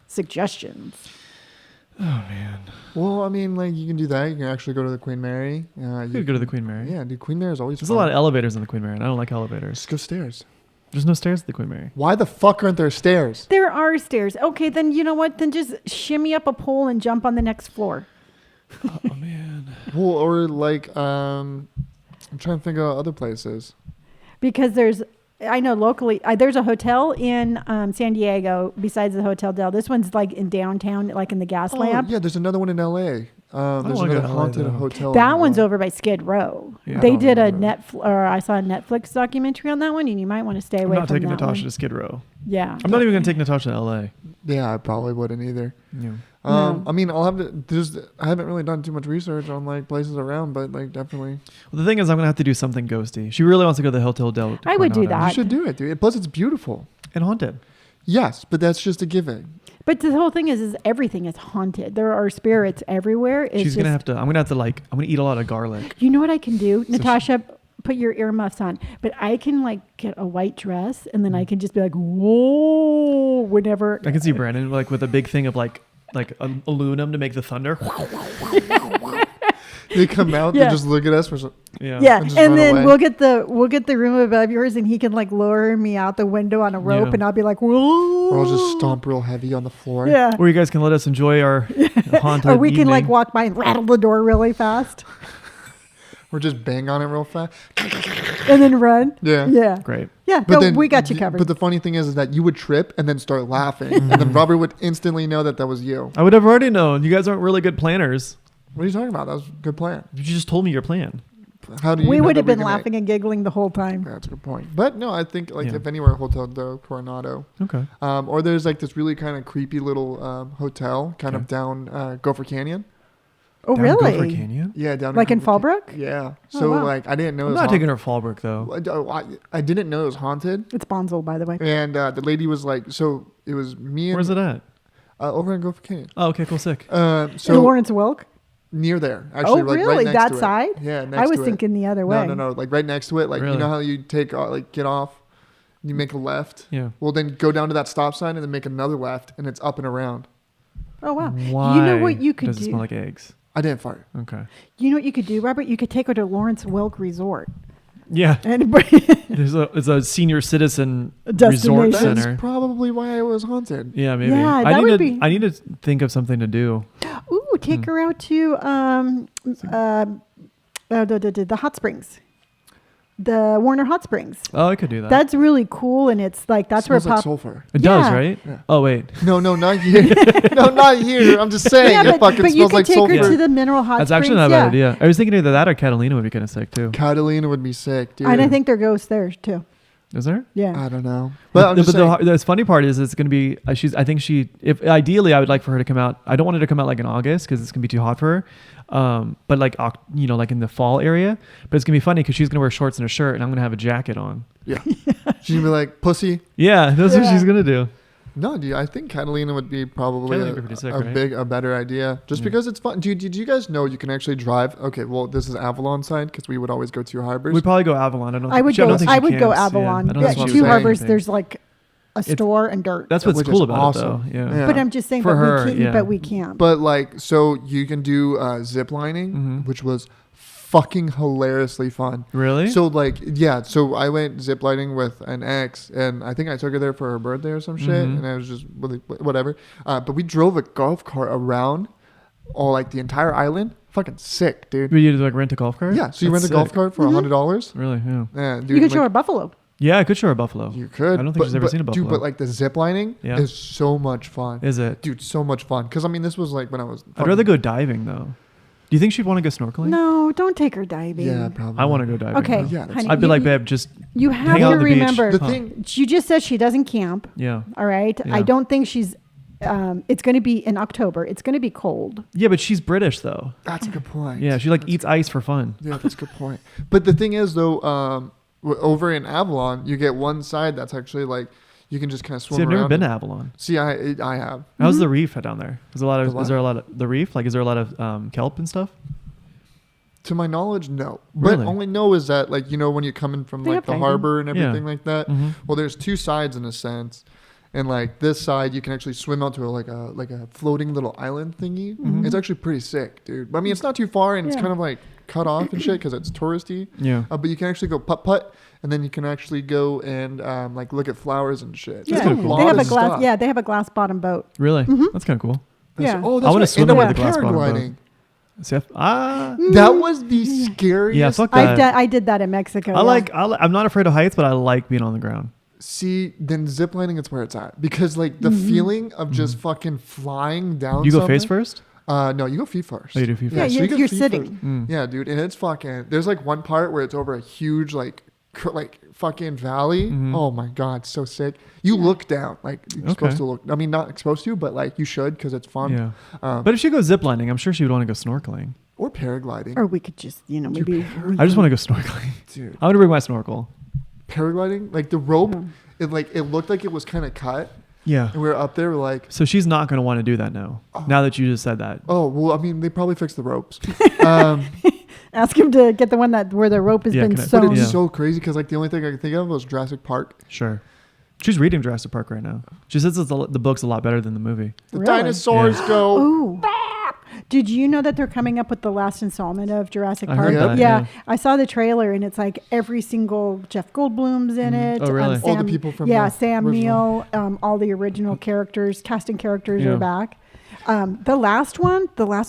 suggestions. Oh man. Well, I mean, like you can do that. You can actually go to the Queen Mary. You could go to the Queen Mary. Yeah, dude. Queen Mary is always There's fun. a lot of elevators in the Queen Mary, and I don't like elevators. Just go stairs. There's no stairs at the Queen Mary. Why the fuck aren't there stairs? There are stairs. Okay, then you know what? Then just shimmy up a pole and jump on the next floor. Oh man. Well, or like, I'm trying to think of other places. Because I know locally, there's a hotel in San Diego besides the Hotel Del. This one's like in downtown, like in the gas lamp. Yeah, there's another one in L.A. There's wanna go another to LA haunted though. hotel. That in one's LA. over by Skid Row. Yeah, I They don't did a remember. I saw a Netflix documentary on that one, and you might want to stay I'm away not from taking that Natasha one. to Skid Row. Yeah. I'm not even gonna take Natasha to LA. Yeah, I probably wouldn't either. Yeah. No. I mean, I'll have to. I haven't really done too much research on like places around, but like definitely. Well, the thing is, I'm gonna have to do something ghosty. She really wants to go to the Hotel Del. I would do Coronado. You should do it, dude. Plus, it's beautiful. And haunted. Yes, but that's just a given. But the whole thing is everything is haunted. There are spirits everywhere. It's She's just, gonna have to. I'm gonna have to like. I'm gonna eat a lot of garlic. You know what I can do, Natasha? Put your earmuffs on. But I can like get a white dress, and then I can just be like, whoa, whenever. I can see Brandon like with a big thing of like aluminum to make the thunder. They come out, Yeah. they just look at us. We're just, Yeah, And just and run then away. we'll get the room above yours, and he can like lower me out the window on a rope, Yeah. and I'll be like, whoa. or I'll just stomp real heavy on the floor. Yeah. Or you guys can let us enjoy our haunted Or we can like evening. walk by and rattle the door really fast, Or just bang on it real fast. and then run. Yeah. Yeah. Great. Yeah. But No, then we got you covered. But the funny thing is that you would trip and then start laughing, and then Robert would instantly know that was you. I would have already known. You guys aren't really good planners. What are you talking about? That was a good plan. You just told me your plan. How do you? we know would that have we're been gonna- laughing and giggling the whole time. That's a good point. But no, I think like Yeah. if anywhere, Hotel do Coronado. Okay. Or there's like this really kind of creepy little hotel kind Okay. of down Gopher Canyon. Oh, Down really? Gopher Canyon? Yeah, down Like in Gopher Fallbrook? Yeah. Oh, So wow. like I didn't know. I'm it was not taking haunted. her Fallbrook though. I didn't know it was haunted. It's Bonzel, by the way. And the lady was like, so it was me and Where's it at? over in Gopher Canyon. Oh, okay, cool, sick. In So Lawrence Welk? near there, actually. Oh, like, really? Right next That to it. side? Yeah, next I was to it. thinking the other way. No, like right next to it. Like Really? you know how you take like get off, you make a left. Yeah. Well, then go down to that stop sign and then make another left, and it's up and around. Oh, wow. Why You know what you could does it do? smell like eggs? I didn't fart. Okay. You know what you could do, Robert? You could take her to Lawrence Welk Resort. Yeah. And It's a senior citizen Destination. resort That's center. probably why it was haunted. Yeah, maybe. Yeah, I that need would to. be- I need to think of something to do. Ooh, take her out to the hot springs. The Warner Hot Springs. Oh, I could do that. That's really cool, and it's like that's where Smells like pop. sulfur. it does, Yeah. right? Yeah. Oh wait, No, not here. No, not here. I'm just saying Yeah, it fucking but you smells could like take sulfur. her to the mineral hot that's springs. actually not a yeah. bad idea. I was thinking either that or Catalina would be kind of sick too. Catalina would be sick, dude. And I think there are ghosts there too. Is there? Yeah. I don't know. But I'm But just saying. the funny part is it's going to be I think if ideally I would like for her to come out. I don't want her to come out like in August because it's going to be too hot for her. But like like in the fall area. But it's going to be funny because she's going to wear shorts and a shirt and I'm going to have a jacket on. Yeah. She'd be like, pussy. Yeah, that's what Yeah. she's going to do. No, dude, I think Catalina would be probably Catalina would be pretty sick, right? a better idea. Just Yeah. because it's fun. Dude, did you guys know you can actually drive? Okay, well, this is Avalon side because we would always go to harbors. We'd probably go Avalon. I would go. think I she would go camps. Yeah, Avalon. I don't Yeah, think she Two saying Harbors. anything. There's like a store and dirt. That's what's which cool is about awesome. it though. Yeah. Yeah. But I'm just saying, For but her, we can't. yeah. But we can't. But like, so you can do zip lining, Mhm. which was fucking hilariously fun. Really? So like, yeah. So I went zip lining with an ex, and I think I took her there for her birthday or some shit, Mhm. and I was just really whatever. But we drove a golf cart around, all like the entire island. Fucking sick, dude. Would you like rent a golf cart? Yeah. So you That's rent a golf sick. cart for $100. Really? Yeah. Yeah, dude. you can show like, her buffalo. Yeah, I could show her buffalo. You could. I don't think she's ever seen a buffalo. Dude, but like the zip lining Yeah. is so much fun. Is it? Dude, so much fun. Because I mean, this was like when I was. I'd rather go diving though. Do you think she'd want to go snorkeling? No, don't take her diving. Yeah, probably. I want to go diving. Okay, though. Yeah, that's honey, I'd be like, babe, just you have hang out to on the beach. remember. The Huh. thing. She just says she doesn't camp. yeah. All right. Yeah. I don't think she's. It's going to be in October. It's going to be cold. Yeah, but she's British though. That's a good point. Yeah, she like That's eats ice for fun. Yeah, that's a good point. But the thing is, though, over in Avalon, you get one side that's actually like you can just kind of swim See, I've around. never been to Avalon. See, I have. How's the reef down there? Is there a lot of? The what? Is there a lot of the reef? Like, is there a lot of kelp and stuff? To my knowledge, no. Really? But only know is that like when you're coming from They like have the diving. harbor and Yeah. everything like that. Mhm. Well, there's two sides in a sense. And like this side, you can actually swim out to like a floating little island thingy. Mhm. It's actually pretty sick, dude. I mean, it's not too far, and it's Yeah. kind of like cut off and shit because it's touristy. Yeah. But you can actually go putt, and then you can actually go and like look at flowers and shit. Yeah, kinda cool. they have a Lot of glass. stuff. Yeah, they have a glass bottom boat. Really? Mhm. That's kind of cool. Yeah. Oh, I that's wanna right. swim And with the the glass bottom boat. paragliding. See, Mm. That was the scariest. yeah. Fuck I that. did that in Mexico. I yeah. like. I'm not afraid of heights, but I like being on the ground. See, then ziplining, it's where it's at because like the Mm-hmm. feeling of just fucking flying down. You go face something- first. No, you go feet first. Oh, you do feet Yeah, first. so you're, go you're feet sitting. first. Mm. Yeah, dude, and it's fucking. There's like one part where it's over a huge like fucking valley. Mhm. Oh my god, so sick. You look down, like you're supposed Okay. to look. I mean, not supposed to, but like you should because it's fun. Yeah. Um, But if she goes ziplining, I'm sure she would want to go snorkeling. or paragliding, Or we could just, maybe. I just want to go snorkeling. dude. I want to bring my snorkel. Paragliding, like the rope, Yeah. it looked like it was kind of cut, Yeah. and we were up there, we're like, So she's not going to want to do that now. Oh. Now that you just said that. oh well, I mean, they probably fixed the ropes. um, Ask him to get the one where the rope has Yeah, been can I- But sewn. it's Yeah. so crazy because like the only thing I could think of was Jurassic Park. Sure. She's reading Jurassic Park right now. She says the book's a lot better than the movie. The Really? dinosaurs go. Ooh. Did you know that they're coming up with the last installment of Jurassic I Park? heard that, yeah. yeah. I saw the trailer, and it's like every single Jeff Goldblum's in it. Oh, really? All the people from yeah, the Sam original. Neill, all the original characters, casting characters Yeah. are back. The last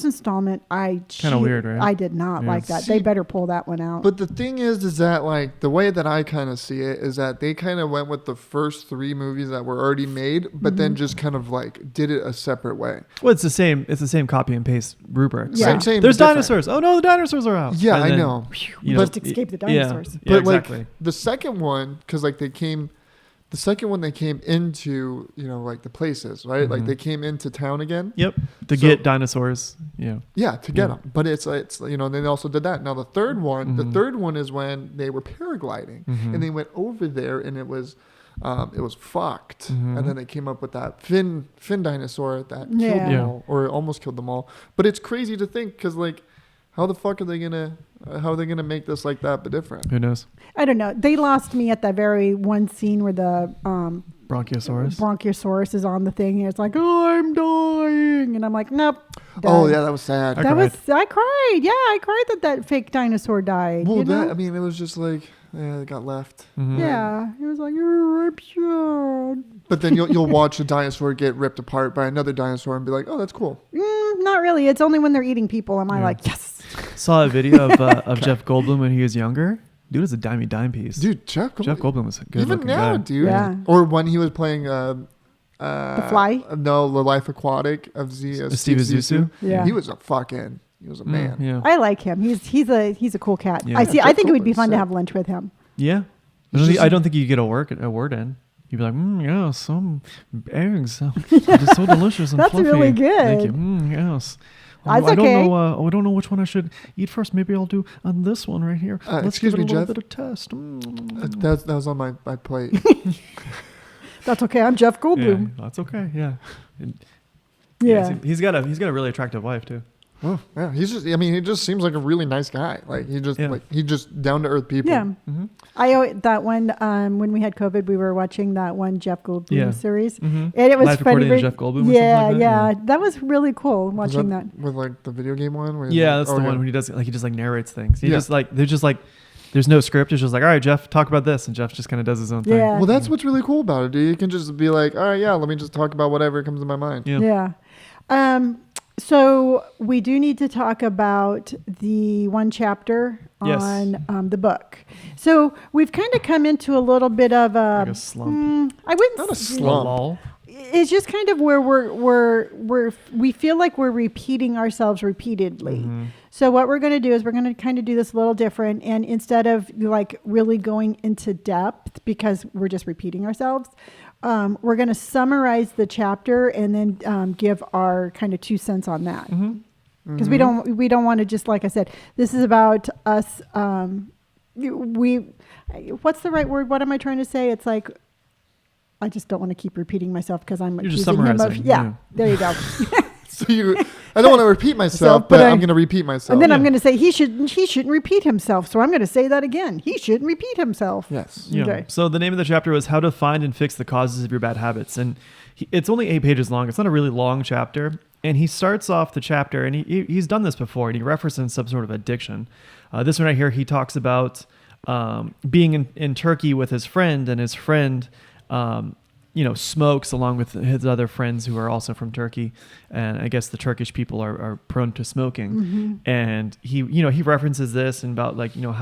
installment, Kinda weird, right? I did not Yeah. like that. See, they better pull that one out. But the thing is that like the way that I kind of see it is that they kind of went with the first 3 movies that were already made, but then just kind of like did it a separate way. Well, it's the same copy and paste rubric. Yeah. Right? Same, There's different. dinosaurs. Oh no, the dinosaurs are out. Yeah, And I then, know. you Just escape the dinosaurs. Yeah, But exactly. like the second one, because like the second one they came into, like the places, right? Like they came into town again. Yep. To So- get dinosaurs. Yeah. Yeah, to get Yeah. them. But it's they also did that. Now the third one is when they were paragliding and they went over there and it was fucked. And then they came up with that fin dinosaur that killed Yeah. them all, or almost killed them all. But it's crazy to think because like, how the fuck are they gonna make this like that but different? Who knows? I don't know. They lost me at that very one scene where the Bronchiosaurus. is on the thing, and it's like, oh, I'm dying, and I'm like, nope. Oh done. yeah, that was sad. I cried. Yeah, I cried that fake dinosaur died. Well, you know? it was just like, yeah, it got left. Mhm. Yeah, it was like, you're sad. But then you'll watch a dinosaur get ripped apart by another dinosaur and be like, oh, that's cool. Not really. It's only when they're eating people. Am I like, yes? Saw a video of Jeff Goldblum when he was younger. Dude is a dime piece. Dude, Jeff Goldblum was a good even looking now, guy. dude. Yeah. Or when he was playing The Fly? No, The Life Aquatic of Steve Zissou? Yeah. He was a man. Yeah. I like him. He's a cool cat. Yeah. I Jeff think it would be Goldblum's fun to sick. have lunch with him. Yeah. I don't think you could get a word in. You'd be like, yeah, some eggs. It's so delicious and That's fluffy. really good. Thank you. Yes. That's I don't okay. know. I don't know which one I should eat first. Maybe I'll do on this one right here. Let's excuse give it me, a little Jeff? bit of test. That was on my plate. That's okay. I'm Jeff Yeah, Goldblum. that's okay. Yeah. Yeah. He's got a really attractive wife too. Oh, yeah, he just seems like a really nice guy. Like he just down to earth people. Yeah. Mm-hmm. I owe that one when we had COVID, we were watching that one Jeff Goldblum series, Mm-hmm. and it was Life funny. According to Jeff Goldblum. Or Yeah, something like that? that was really cool Was watching that. with like the video game one. Where Yeah, that's the one when he does he just like narrates things. There's no script. It's just like, all right, Jeff, talk about this, and Jeff just kind of does his own thing. Yeah. Well, that's what's really cool about it, dude. You can just be like, all right, yeah, let me just talk about whatever comes to my mind. Yeah. Yeah. So we do need to talk about the one chapter Yes. on the book. So we've kind of come into a little bit of Like a slump. I wouldn't. Not a s- slump. Lull. It's just kind of where we feel like we're repeating ourselves repeatedly. Mm-hmm. So what we're going to do is we're going to kind of do this a little different, and instead of like really going into depth because we're just repeating ourselves, we're going to summarize the chapter and then give our kind of 2 cents on that. Because we don't want to just, like I said, this is about us. What's the right word? What am I trying to say? It's like, I just don't want to keep repeating myself because I'm You're just accusing him of, summarizing, yeah, yeah. there you go. So I don't want to repeat myself, but I'm going to repeat myself. And then I'm Yeah. going to say he shouldn't repeat himself. So I'm going to say that again. He shouldn't repeat himself. Yes. Yeah. Okay. So the name of the chapter was How to Find and Fix the Causes of Your Bad Habits. And it's only 8 pages long. It's not a really long chapter. And he starts off the chapter, and he's done this before, and he references some sort of addiction. This one right here, he talks about being in Turkey with his friend, and his friend smokes along with his other friends who are also from Turkey. And I guess the Turkish people are prone to smoking. And he references this and about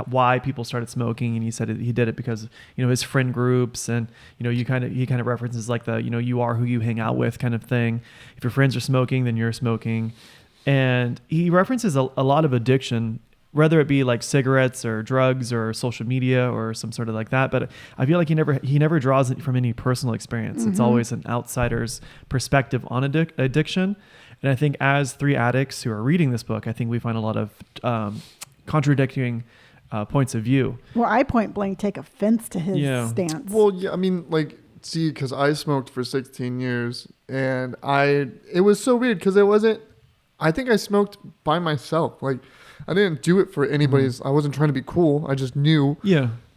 why people started smoking. And he said he did it because, his friend groups, and, he kind of references like the, you are who you hang out with kind of thing. If your friends are smoking, then you're smoking. And he references a lot of addiction, whether it be like cigarettes or drugs or social media or some sort of like that. But I feel like he never draws it from any personal experience. It's always an outsider's perspective on addiction. And I think as 3 addicts who are reading this book, I think we find a lot of contradicting points of view. Well, I point blank take offense to his stance. Well, yeah, I mean, because I smoked for 16 years, and it was so weird because I think I smoked by myself. Like, I didn't do it for anybody's. I wasn't trying to be cool. I just knew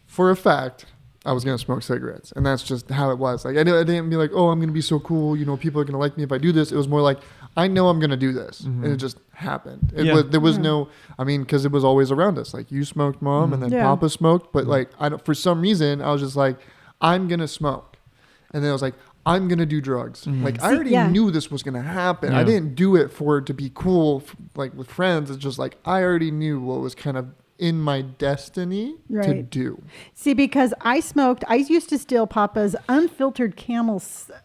for a fact I was going to smoke cigarettes. And that's just how it was. Like, I didn't be like, oh, I'm going to be so cool. People are going to like me if I do this. It was more like, I know I'm going to do this. And it just happened. There was no, I mean, because it was always around us. Like, you smoked, Mom, and then Papa smoked. But like, for some reason, I was just like, I'm going to smoke. And then I was like, I'm going to do drugs. Like, I already knew this was going to happen. I didn't do it for it to be cool, like with friends. It's just like, I already knew what was kind of in my destiny to do. See, because I smoked, I used to steal Papa's unfiltered Camel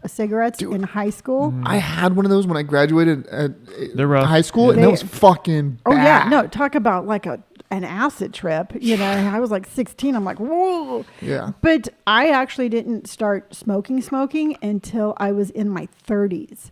cigarettes in high school. I had one of those when I graduated at high school, and that was fucking bad. Oh yeah, no, talk about like an acid trip. You know, I was like 16. I'm like, whoa. Yeah. But I actually didn't start smoking until I was in my 30s.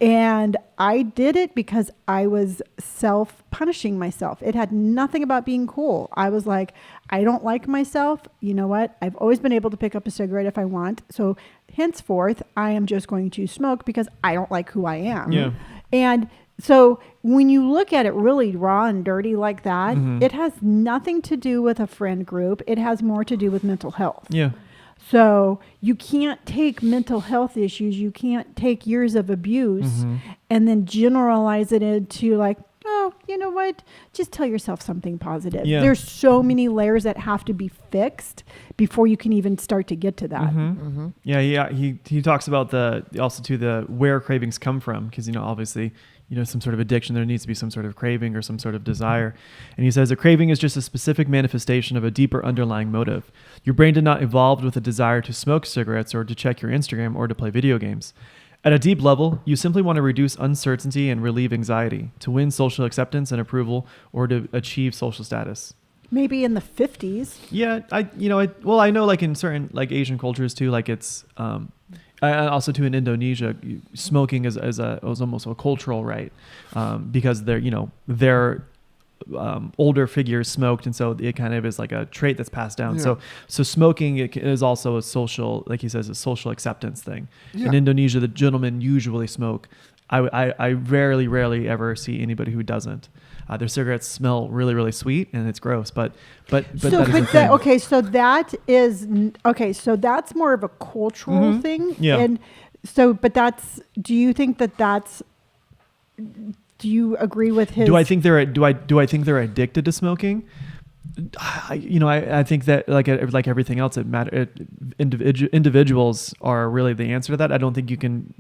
And I did it because I was self-punishing myself. It had nothing about being cool. I was like, I don't like myself. You know what? I've always been able to pick up a cigarette if I want. So henceforth, I am just going to smoke because I don't like who I am. Yeah. And so when you look at it really raw and dirty like that, it has nothing to do with a friend group. It has more to do with mental health. Yeah. So you can't take mental health issues. You can't take years of abuse and then generalize it into like, oh, you know what? Just tell yourself something positive. Yeah. There's so many layers that have to be fixed before you can even start to get to that. Yeah. He talks about the where cravings come from, because, you know, obviously, you know, some sort of addiction, there needs to be some sort of craving or some sort of desire. And he says a craving is just a specific manifestation of a deeper underlying motive. Your brain did not evolve with a desire to smoke cigarettes or to check your Instagram or to play video games. At a deep level, you simply want to reduce uncertainty and relieve anxiety, to win social acceptance and approval, or to achieve social status. Maybe in the 50s. Yeah, I know, like in certain like Asian cultures too, like it's also too in Indonesia, smoking is almost a cultural right, because their older figures smoked, and so it kind of is like a trait that's passed down. So smoking is also a social, like he says, a social acceptance thing. In Indonesia, the gentlemen usually smoke. I rarely ever see anybody who doesn't. Their cigarettes smell really, really sweet, and it's gross. But so that's more of a cultural thing. Yeah. And so, but do you think that's? Do you agree with his? Do I think they're addicted to smoking? I think that like everything else, it matters. Individuals are really the answer to that. I don't think you can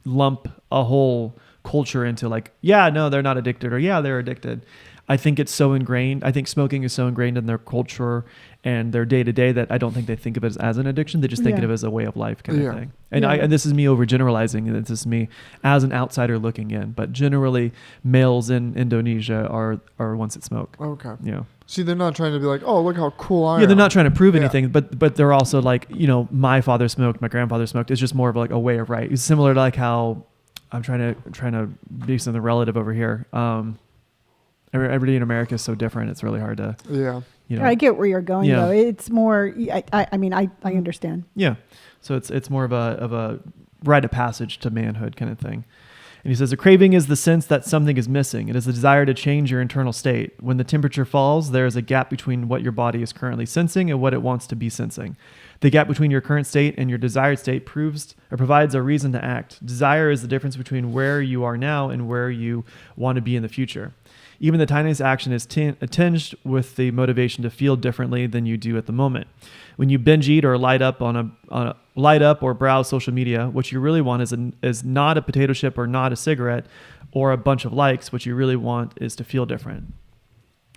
lump a whole culture into like, yeah, no, they're not addicted, or yeah, they're addicted. I think it's so ingrained. I think smoking is so ingrained in their culture and their day to day that I don't think they think of it as an addiction. They just think of it as a way of life kind of thing. And and this is me overgeneralizing, and this is me as an outsider looking in. But generally, males in Indonesia are ones that smoke. Okay. Yeah. See, they're not trying to be like, oh, look how cool I am. Yeah, they're not trying to prove anything, but they're also like, you know, my father smoked, my grandfather smoked. It's just more of like a way of right. It's similar to like how I'm trying to be something relative over here. Everybody in America is so different. It's really hard to. Yeah. You know, I get where you're going though. It's more. I mean, I understand. Yeah. So it's more of a rite of passage to manhood kind of thing. And he says, a craving is the sense that something is missing. It is the desire to change your internal state. When the temperature falls, there is a gap between what your body is currently sensing and what it wants to be sensing. The gap between your current state and your desired state provides a reason to act. Desire is the difference between where you are now and where you want to be in the future. Even the tiniest action is tinged with the motivation to feel differently than you do at the moment. When you binge eat or light up or browse social media, what you really want is not a potato chip or not a cigarette or a bunch of likes. What you really want is to feel different.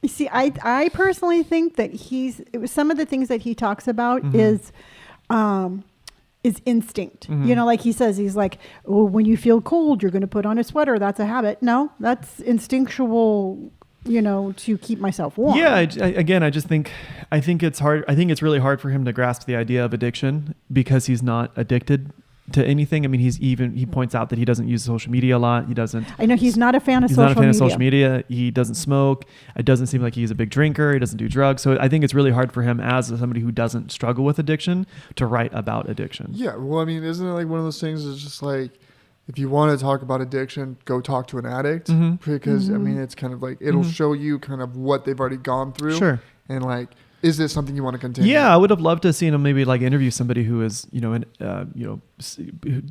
You see, I personally think that some of the things that he talks about is instinct. You know, like he says, he's like, oh, when you feel cold, you're going to put on a sweater. That's a habit. No, that's instinctual, you know, to keep myself warm. Yeah. I think it's hard. I think it's really hard for him to grasp the idea of addiction because he's not addicted to anything. I mean, he points out that he doesn't use social media a lot. He doesn't. I know he's not a fan of social media. He's not a fan of social media. He doesn't smoke. It doesn't seem like he's a big drinker. He doesn't do drugs. So I think it's really hard for him as somebody who doesn't struggle with addiction to write about addiction. Yeah. Well, I mean, isn't it like one of those things that's just like, if you want to talk about addiction, go talk to an addict, because I mean, it's kind of like, it'll show you kind of what they've already gone through. Sure. And like, is this something you want to continue? Yeah, I would have loved to have seen him maybe like interview somebody who is,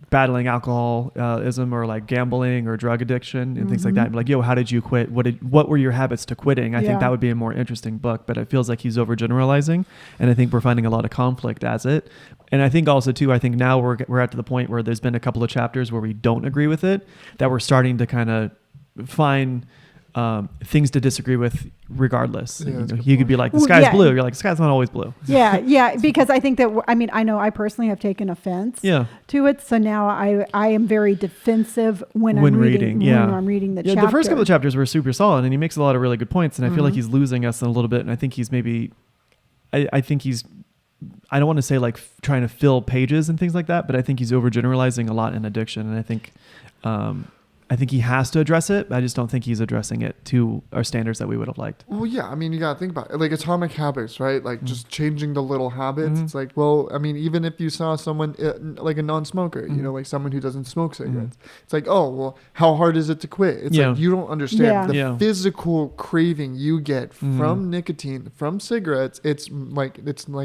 battling alcoholism or like gambling or drug addiction and things like that. Like, yo, how did you quit? What were your habits to quitting? I think that would be a more interesting book, but it feels like he's overgeneralizing, and I think we're finding a lot of conflict as it. And I think also too, I think now we're at the point where there's been a couple of chapters where we don't agree with it, that we're starting to kind of find things to disagree with regardless. Yeah, he could be like, the sky's blue. You're like, the sky's not always blue. Yeah, because I think that, I know I personally have taken offense to it. So now I am very defensive when I'm reading the chapter. The first couple of chapters were super solid, and he makes a lot of really good points, and I feel like he's losing us in a little bit, and I think he's maybe, I think he's, I don't want to say like trying to fill pages and things like that, but I think he's overgeneralizing a lot in addiction, and I think he has to address it. I just don't think he's addressing it to our standards that we would have liked. Well, yeah. I mean, you got to think about it. Like Atomic Habits, right? Like just changing the little habits. It's like, well, I mean, even if you saw someone like a non-smoker, like someone who doesn't smoke cigarettes, it's like, oh, well, how hard is it to quit? It's like, you don't understand the physical craving you get from nicotine, from cigarettes. It's like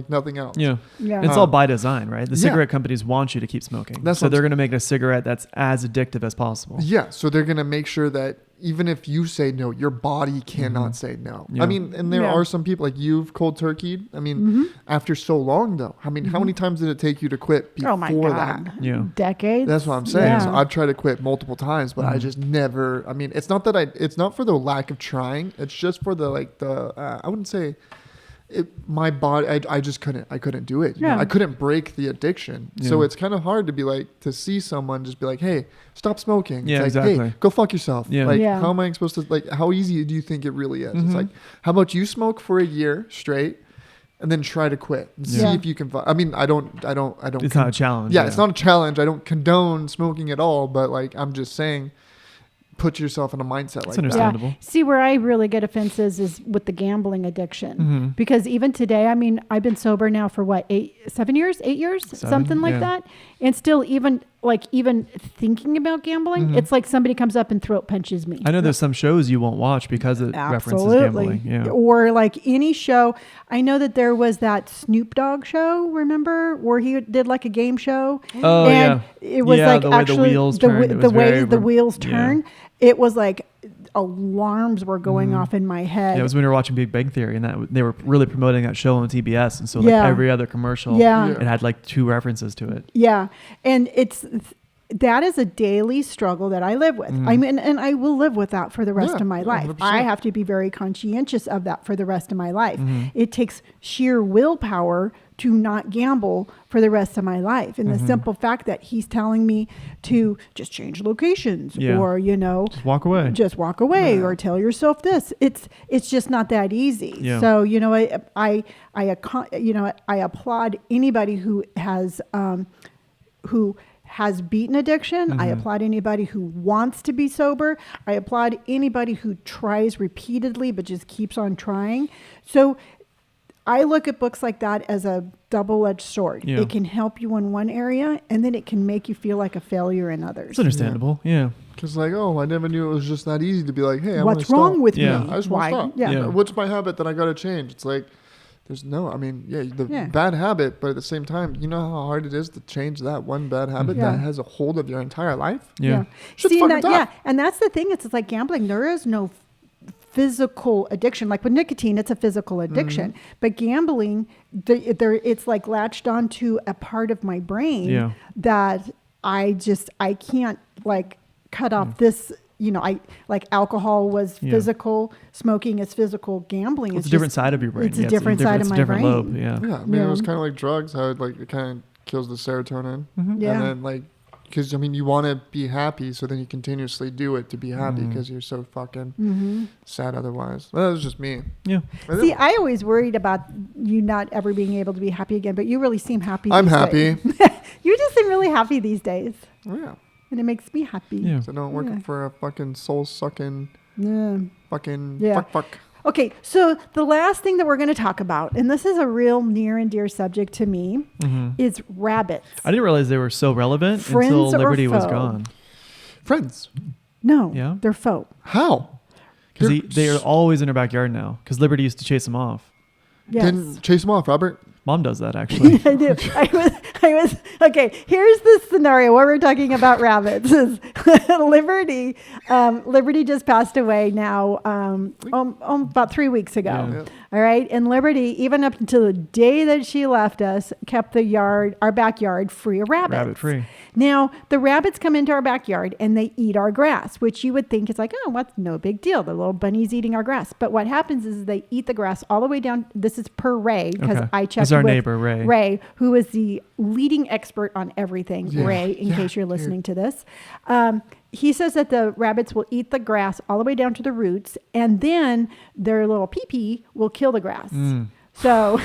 nothing else. Yeah. It's all by design, right? The cigarette companies want you to keep smoking. So they're going to make a cigarette that's as addictive as possible. Yeah. So they're going to make sure that even if you say no, your body cannot say no. I mean, and there are some people like you've cold turkeyed. I mean, after so long though, I mean, how many times did it take you to quit before that? Yeah. Decades. That's what I'm saying. So I've tried to quit multiple times, but I just never, I mean, it's not for the lack of trying. It's just for I wouldn't say my body, I just couldn't do it. I couldn't break the addiction. So it's kind of hard to be like, to see someone just be like, hey, stop smoking. Yeah, it's like, exactly. Hey, go fuck yourself. Yeah. Like, how am I supposed to, like, how easy do you think it really is? It's like, how about you smoke for a year straight and then try to quit and see if you can, I mean, I don't. It's not a challenge. Yeah, it's not a challenge. I don't condone smoking at all, but like, I'm just saying, put yourself in a mindset like understandable. Yeah. See, where I really get offenses is with the gambling addiction. Because even today, I mean, I've been sober now for what, 7 years, 8 years, something like that. And still even thinking about gambling, it's like somebody comes up and throat punches me. I know there's some shows you won't watch because it references gambling. Yeah. Or like any show. I know that there was that Snoop Dogg show, remember, where he did like a game show. Oh, and it was like the way actually the wheels turned. the way the wheels turn. It was like alarms were going off in my head. Yeah, it was when we were watching Big Bang Theory, and that they were really promoting that show on TBS, and so like every other commercial, it had like 2 references to it. Yeah, and that is a daily struggle that I live with. I mean, and I will live with that for the rest of my life. 100%. I have to be very conscientious of that for the rest of my life. It takes sheer willpower to not gamble for the rest of my life. And the simple fact that he's telling me to just change locations or, just walk away or tell yourself this. It's just not that easy. Yeah. So, I applaud anybody who has beaten addiction. I applaud anybody who wants to be sober. I applaud anybody who tries repeatedly but just keeps on trying. So I look at books like that as a double-edged sword. Yeah. It can help you in one area, and then it can make you feel like a failure in others. It's understandable. Yeah. Because like, I never knew it was just that easy to be like, hey, I what's wrong with me? I just want to stop. Yeah. What's my habit that I got to change? It's like, bad habit, but at the same time, you know how hard it is to change that one bad habit that has a hold of your entire life? Yeah. Shit's fucking tough. And that's the thing. It's like gambling. There is no physical addiction. Like with nicotine, it's a physical addiction. But gambling, it's like latched onto a part of my brain that I can't like cut off this. I like alcohol was physical, smoking is physical, gambling is a different side of your brain. It's a different side of my brain. Lobe, Yeah, I mean, it was kind of like drugs. How it kind of kills the serotonin, and then like, because I mean, you want to be happy, so then you continuously do it to be happy because you're so fucking sad otherwise. Well, that was just me. Yeah. See, I always worried about you not ever being able to be happy again, but you really seem happy. I'm happy. You just seem really happy these days. Oh, yeah. And it makes me happy. Yeah. So don't work for a fucking soul-sucking fucking fuck. Okay, so the last thing that we're going to talk about, and this is a real near and dear subject to me, is rabbits. I didn't realize they were so relevant until Liberty was gone. Friends. No, Yeah? they're foe. How? Because they are always in her backyard now, because Liberty used to chase them off. Yes. Then chase them off, Robert. Mom does that actually. I do. I was okay. Here's the scenario where we're talking about rabbits. Is Liberty? Liberty just passed away now, about 3 weeks ago. Yeah. Yep. All right, and Liberty, even up until the day that she left us, kept our backyard free of rabbits. Rabbit free. Now the rabbits come into our backyard and they eat our grass, which you would think is like, oh, what's no big deal? The little bunnies eating our grass. But what happens is they eat the grass all the way down. This is per Ray because Okay. I checked This is our with neighbor, Ray. Ray, who is the leading expert on everything. Yeah. Ray, in Yeah, case you're dude. listening to this. He says that the rabbits will eat the grass all the way down to the roots, and then their little pee-pee will kill the grass. So,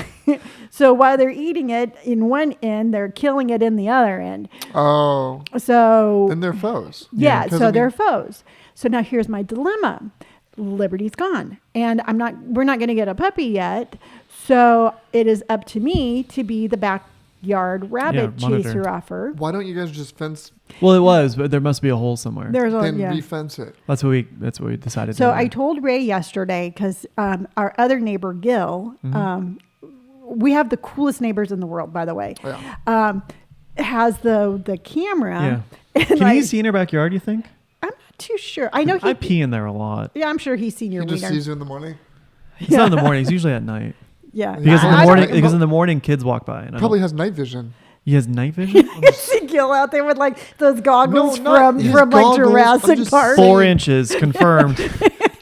so while they're eating it in one end, they're killing it in the other end. Oh, So then they're foes. yeah, 'Cause, so I mean, they're foes. So now here's my dilemma. Liberty's gone, and we're not going to get a puppy yet. So it is up to me to be the backyard rabbit monitor. chaser offer. Why don't you guys just fence? Well, it was, but there must be a hole somewhere. There's Then yeah. refence it. That's what we decided. So to do. I told Ray yesterday because our other neighbor Gil, we have the coolest neighbors in the world, by the way. Yeah. Has the camera. Yeah. And Can he see in her backyard? You think? I'm not too sure. I know I pee in there a lot. Yeah, I'm sure he's seen your He just wiener. sees you in the morning. It's not in the morning. It's usually at night. Yeah, Because in I the don't- morning, I- because in the morning, kids walk by. And Probably has night vision. he has night vision. I see Gil out there with like those goggles No, not from his like goggles. I'm Jurassic just Park. 4 inches confirmed.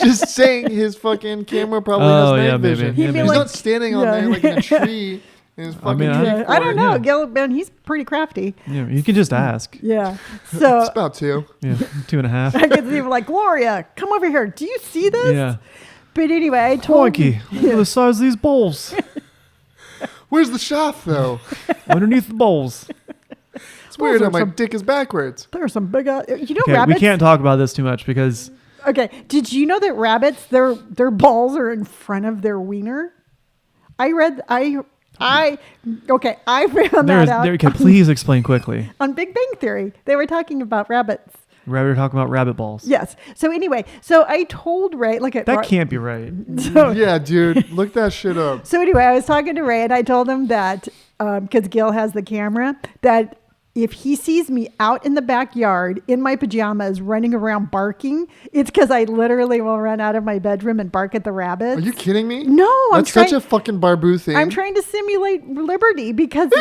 Just saying, his fucking camera probably Oh, has yeah, night maybe. vision. Yeah, He's maybe. not standing on Yeah. there like in a tree. In his fucking mean, tree Yeah, I don't fort. know. Yeah. Gil, man, he's pretty crafty. Yeah, you can just ask. Yeah. It's So about 2. Yeah, 2.5. I could see him like, Gloria, come over here. Do you see this? Yeah. But anyway, I told Crikey, look at the size of these bowls Where's the shaft though? underneath the bowls. It's weird are how my some- dick is backwards. there are some big, you know, Okay, rabbits. we can't talk about this too much because Okay. Did you know that rabbits, their balls are in front of their wiener? I found that out okay, please explain quickly. on Big Bang Theory. They were talking about rabbits. We were talking about rabbit balls. Yes. So anyway, so I told Ray, look at That can't be right. So, Yeah, dude, look that shit up. so anyway, I was talking to Ray and I told him that because Gil has the camera, that if he sees me out in the backyard in my pajamas running around barking, it's because I literally will run out of my bedroom and bark at the rabbits. Are you kidding me? No, That's such a fucking Barbu thing. I'm trying to simulate Liberty because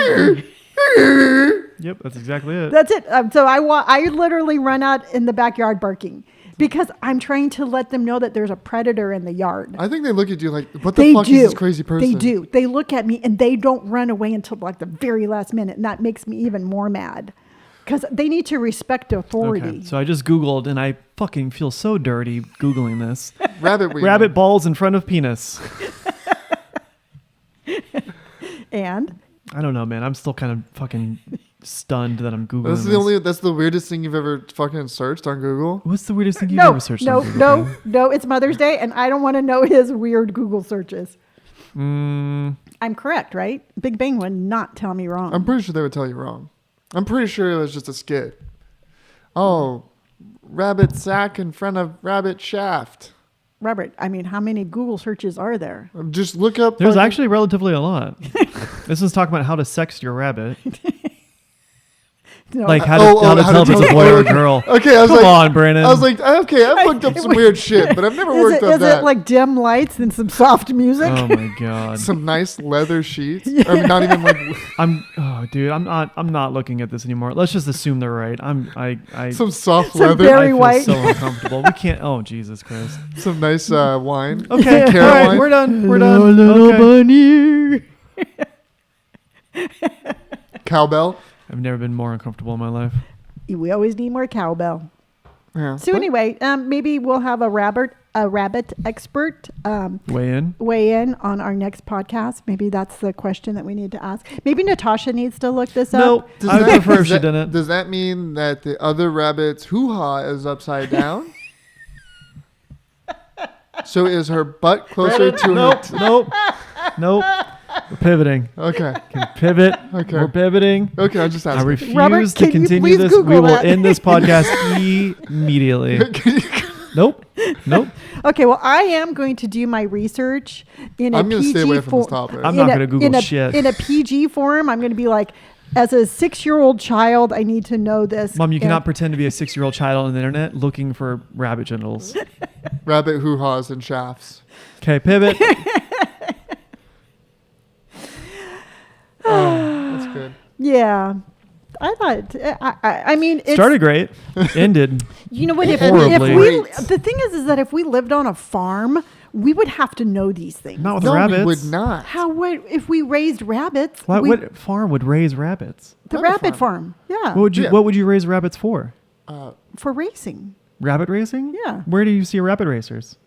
Yep, that's exactly it. that's it. So I literally run out in the backyard barking because I'm trying to let them know that there's a predator in the yard. I think they look at you like, what the They fuck do. is this crazy person? They do. They look at me and they don't run away until like the very last minute, and that makes me even more mad because they need to respect authority. Okay, so I just Googled and I fucking feel so dirty Googling this. Rabbit wiener. Rabbit balls in front of penis. And I don't know, man. I'm still kind of fucking stunned that I'm Googling That's the weirdest thing you've ever fucking searched on Google. What's the weirdest thing you've no, ever searched on Google? no, it's Mother's Day, and I don't want to know his weird Google searches. Mm, I'm correct, right? Big Bang would not tell me wrong. I'm pretty sure they would tell you wrong. I'm pretty sure it was just a skit. Oh, rabbit sack in front of rabbit shaft. Robert, I mean, how many Google searches are there? Just look up. there's fucking- actually relatively a lot. This is talking about how to sex your rabbit. No, Like how Oh, to how tell to if it's a tell- boy or a girl. Okay, I was Come like, on, Brandon. I was like, okay, I've looked up some weird shit, but I've never worked up is that. it like dim lights and some soft music? Oh my god. Some nice leather sheets. I mean, not even like Dude, I'm not looking at this anymore. Let's just assume they're right. I some soft Some leather, very- I feel white. so uncomfortable. We can't. Oh Jesus Christ. some nice wine. Okay, all Carrot right, wine. we're done. We're done. Okay. bunny. Cowbell. I've never been more uncomfortable in my life. We always need more cowbell. Yeah. So anyway, maybe we'll have a rabbit expert Weigh in. weigh in on our next podcast. Maybe that's the question that we need to ask. Maybe Natasha needs to look this Nope. up. I would prefer if does she that- didn't. Does that mean that the other rabbit's hoo-ha is upside down? So is her butt closer to Nope. her? Nope. We're pivoting. Okay. Can pivot. Okay. We're pivoting. Okay, I'm just I asking. refuse Robert, to can you continue please this. Google We will that? end this podcast immediately. Can you- Nope. Okay, well, I am going to do my research in a I'm going to PG stay away from this form. topic. I'm not going to Google shit. In a PG form, I'm going to be like, as a 6-year-old child, I need to know this. Mom, you And- cannot pretend to be a 6-year-old child on the internet looking for rabbit genitals. Rabbit hoo-haws and shafts. Okay, pivot. That's good. Yeah. I thought, I mean, it's, Started great, ended. you know what, if horribly. we, the thing is that if we lived on a farm, we would have to know these things. Not with No, rabbits. we would not. How would, if we raised rabbits, What farm would raise rabbits? the Rabbit rabbit farm. Yeah. What would you raise rabbits for? For racing. Rabbit racing? Yeah. Where do you see rabbit racers?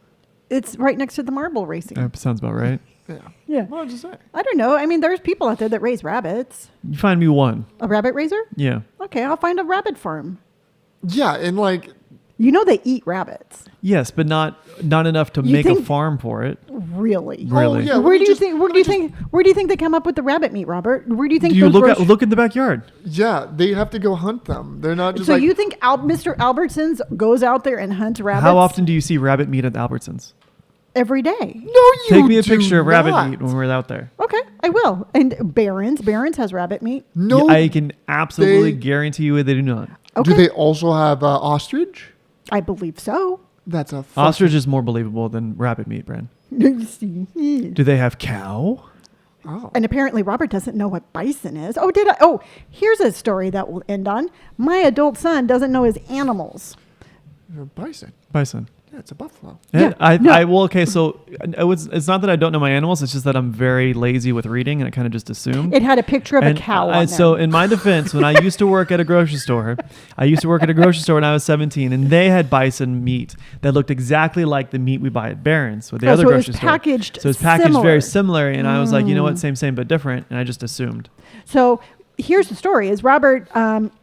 It's right next to the marble racing. That sounds about right. Yeah. Yeah. What did you say? I don't know. I mean, there's people out there that raise rabbits. You find me one. A rabbit raiser? Yeah. Okay, I'll find a rabbit farm. Yeah, and like, You know they eat rabbits. Yes, but not enough to You make a think- farm for it. Really? Really? yeah, Where let do me you just- think? Where do you think? Where do you think they come up with the rabbit meat, Robert? Where do you think? Do you those look in the backyard? yeah, they have to go hunt them. They're not just So like, you think Mr. Albertsons goes out there and hunts rabbits? How often do you see rabbit meat at Albertsons? Every day. no, you Take me a do picture of rabbit not. meat when we're out there. Okay, I will. And Barron's has rabbit meat. No, I can absolutely they- guarantee you they do not. Okay, do they also have ostrich? I believe so. That's a fucking- Ostrich is more believable than rabbit meat, Bren. Do they have cow? Oh. And apparently Robert doesn't know what bison is. Oh, did I? Oh, here's a story that will end on. My adult son doesn't know his animals. Bison. Bison. Yeah, it's a buffalo. Yeah, no. Okay, so it's not that I don't know my animals, it's just that I'm very lazy with reading and I kind of just assume. It had a picture of And a cow on I, there. so in my defense, when I used to work at a grocery store, when I was 17, and they had bison meat that looked exactly like the meat we buy at Barron's with the Oh, other so it was grocery store. packaged So it's packaged very similar. similar, and I was like, you know what, same but different, and I just assumed. So here's the story: is Robert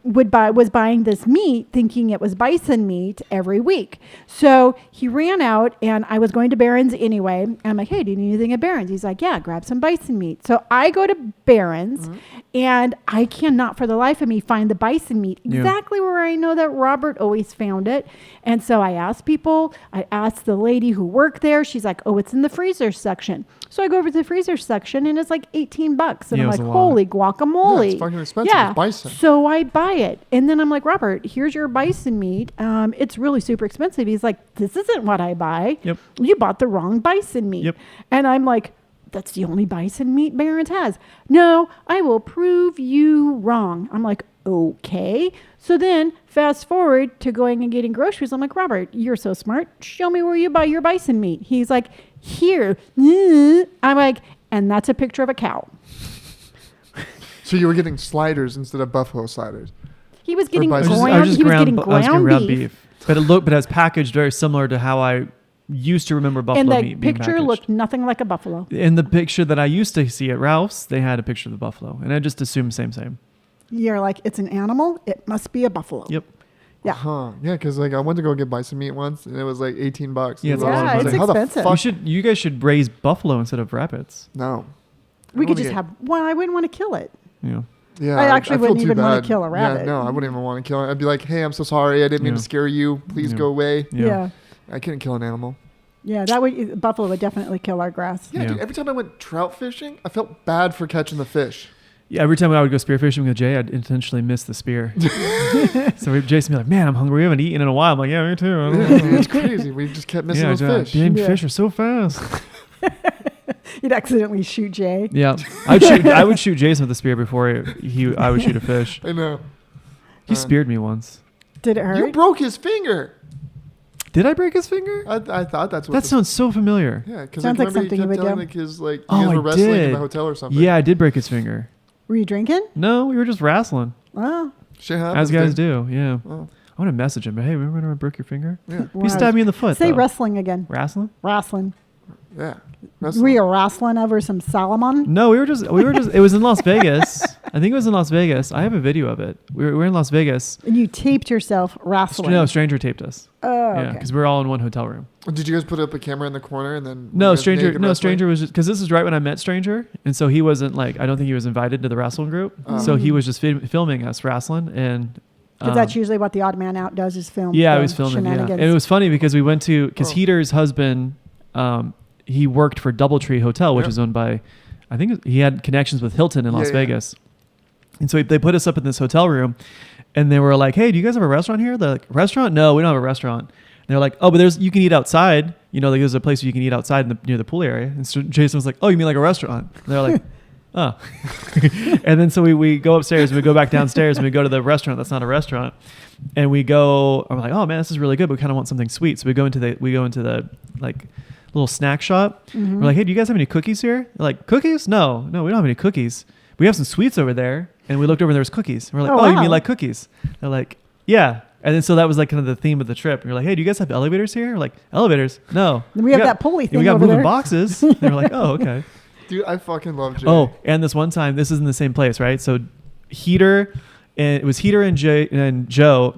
was buying this meat, thinking it was bison meat every week. So he ran out, and I was going to Barron's anyway. And I'm like, "Hey, do you need anything at Barron's?" He's like, "Yeah, grab some bison meat." So I go to Barron's, and I cannot, for the life of me, find the bison meat Yeah. exactly where I know that Robert always found it. And so I asked people. I asked the lady who worked there. She's like, "Oh, it's in the freezer section." So I go over to the freezer section, and it's like $18, and Yeah, I'm it was like, a lot. "Holy guacamole!" Yeah, it's fucking expensive. It's bison. So I buy it. And then I'm like, "Robert, here's your bison meat. It's really super expensive." He's like, "This isn't what I buy. Yep. You bought the wrong bison meat." Yep. And I'm like, "That's the only bison meat Barron's has." "No, I will prove you wrong." I'm like, "Okay." So then fast forward to going and getting groceries. I'm like, "Robert, you're so smart. Show me where you buy your bison meat." He's like, "Here." I'm like, and that's a picture of a cow. So you were getting sliders instead of buffalo sliders. He was getting bison. ground. I was just He was ground, getting I was getting ground beef. But it was packaged very similar to how I used to remember buffalo And the meat being picture packaged. looked nothing like a buffalo. In the picture that I used to see at Ralph's, they had a picture of the buffalo, and I just assumed same. You're like, it's an animal. It must be a buffalo. Yep. Yeah. Huh. Yeah, because like I went to go get bison meat once, and it was like $18. Yeah, it's And I was a lot of like, money. how the It's expensive. fuck- You guys should raise buffalo instead of rabbits. No. We I could wanna just get- have. Well, I wouldn't want to kill it. Yeah. Yeah, I actually feel wouldn't too even wanna bad. kill a rabbit. Yeah, no, I wouldn't even want to kill it. I'd be like, hey, I'm so sorry. I didn't mean Yeah. to scare you. Please Yeah. go away. Yeah. I couldn't kill an animal. Yeah. That would buffalo would definitely kill our grass. Yeah, Yeah. dude, every time I went trout fishing, I felt bad for catching the fish. Yeah, every time I would go spearfishing with Jay, I'd intentionally miss the spear. So Jason would be like, "Man, I'm hungry. We haven't eaten in a while." I'm like, "Yeah, me too." I don't Yeah, know." dude, it's crazy. We just kept missing those fish. Damn, Yeah. fish are so fast. You'd accidentally shoot Jay. Yeah, I would shoot Jason with a spear before I would shoot a fish. I know. He speared me once. Did it hurt? You broke his finger. Did I break his finger? I thought that's what. That sounds so familiar. Yeah, because Sounds like, like remember something he you kept would telling do. like his like you Oh, guys were I wrestling in did. the hotel or something. Yeah, I did break his finger. Were you drinking? No, we were just wrestling, Oh. Shit happens. as guys dude. do. Yeah. Oh, I want to message him. But hey, remember when I broke your finger? yeah, You stabbed me in the foot. Say though. wrestling again. Wrestling? Wrestling. yeah. We were wrestling over some Solomon. No, we were just. It was in Las Vegas. I think it was in Las Vegas. I have a video of it. We were in Las Vegas. And you taped yourself wrestling. No, stranger taped us. Oh, Yeah, okay. because we were all in one hotel room. Did you guys put up a camera in the corner and then? No, you guys stranger. naked No, wrestling? stranger was just because this is right when I met stranger, and so he wasn't like. I don't think he was invited to the wrestling group. Oh. So he was just filming us wrestling, and Because that's usually what the odd man out does is film. Yeah, the I was filming. Yeah. shenanigans. And it was funny because we went to, because Heater's husband, he worked for Doubletree Hotel, which is owned by, I think he had connections with Hilton in Las Vegas. And so they put us up in this hotel room and they were like, hey, do you guys have a restaurant here? They're like, restaurant? No, we don't have a restaurant. And they're like, oh, but you can eat outside. You know, like there's a place where you can eat outside near the pool area. And so Jason was like, oh, you mean like a restaurant? And they're like, oh. And then so we go upstairs and we go back downstairs and we go to the restaurant that's not a restaurant. And I'm like, oh man, this is really good, but we kind of want something sweet. So we go into the like little snack shop. Mm-hmm. We're like, hey, do you guys have any cookies here? They're like, cookies? No, we don't have any cookies. We have some sweets over there. And we looked over and there was cookies. And we're like, you mean like cookies? They're like, yeah. And then so that was like kind of the theme of the trip. And we're like, hey, do you guys have elevators here? We're like, elevators? No. We have that pulley thing we got over moving there. boxes. And they're like, oh, okay. Dude, I fucking love Jay. Oh, and this one time, this is in the same place, right? So Heater and Joe,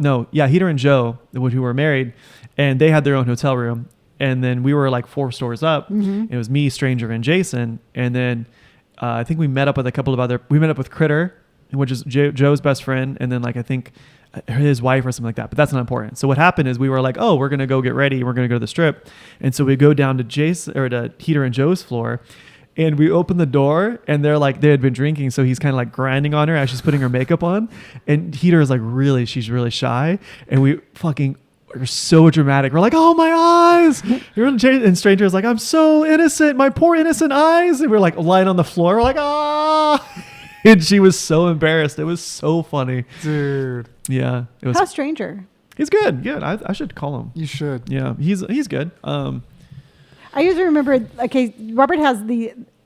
who were married, and they had their own hotel room. And then we were like 4 stores up. Mm-hmm. It was me, Stranger, and Jason. And then I think we met up with we met up with Critter, which is Joe's best friend. And then like, I think his wife or something like that, but that's not important. So what happened is we were like, oh, we're going to go get ready. We're going to go to the strip. And so we go down to to Heater and Joe's floor. And we open the door and they're like, they had been drinking. So he's kind of like grinding on her as she's putting her makeup on. And Heater is like, she's really shy. And we fucking are so dramatic. We're like, oh, my eyes. And Stranger is like, I'm so innocent. My poor innocent eyes. And we're like lying on the floor. We're like, ah. And she was so embarrassed. It was so funny. Dude. Yeah. It was. How's Stranger? He's good. Good. I should call him. You should. Yeah. He's good. I usually remember, okay, Robert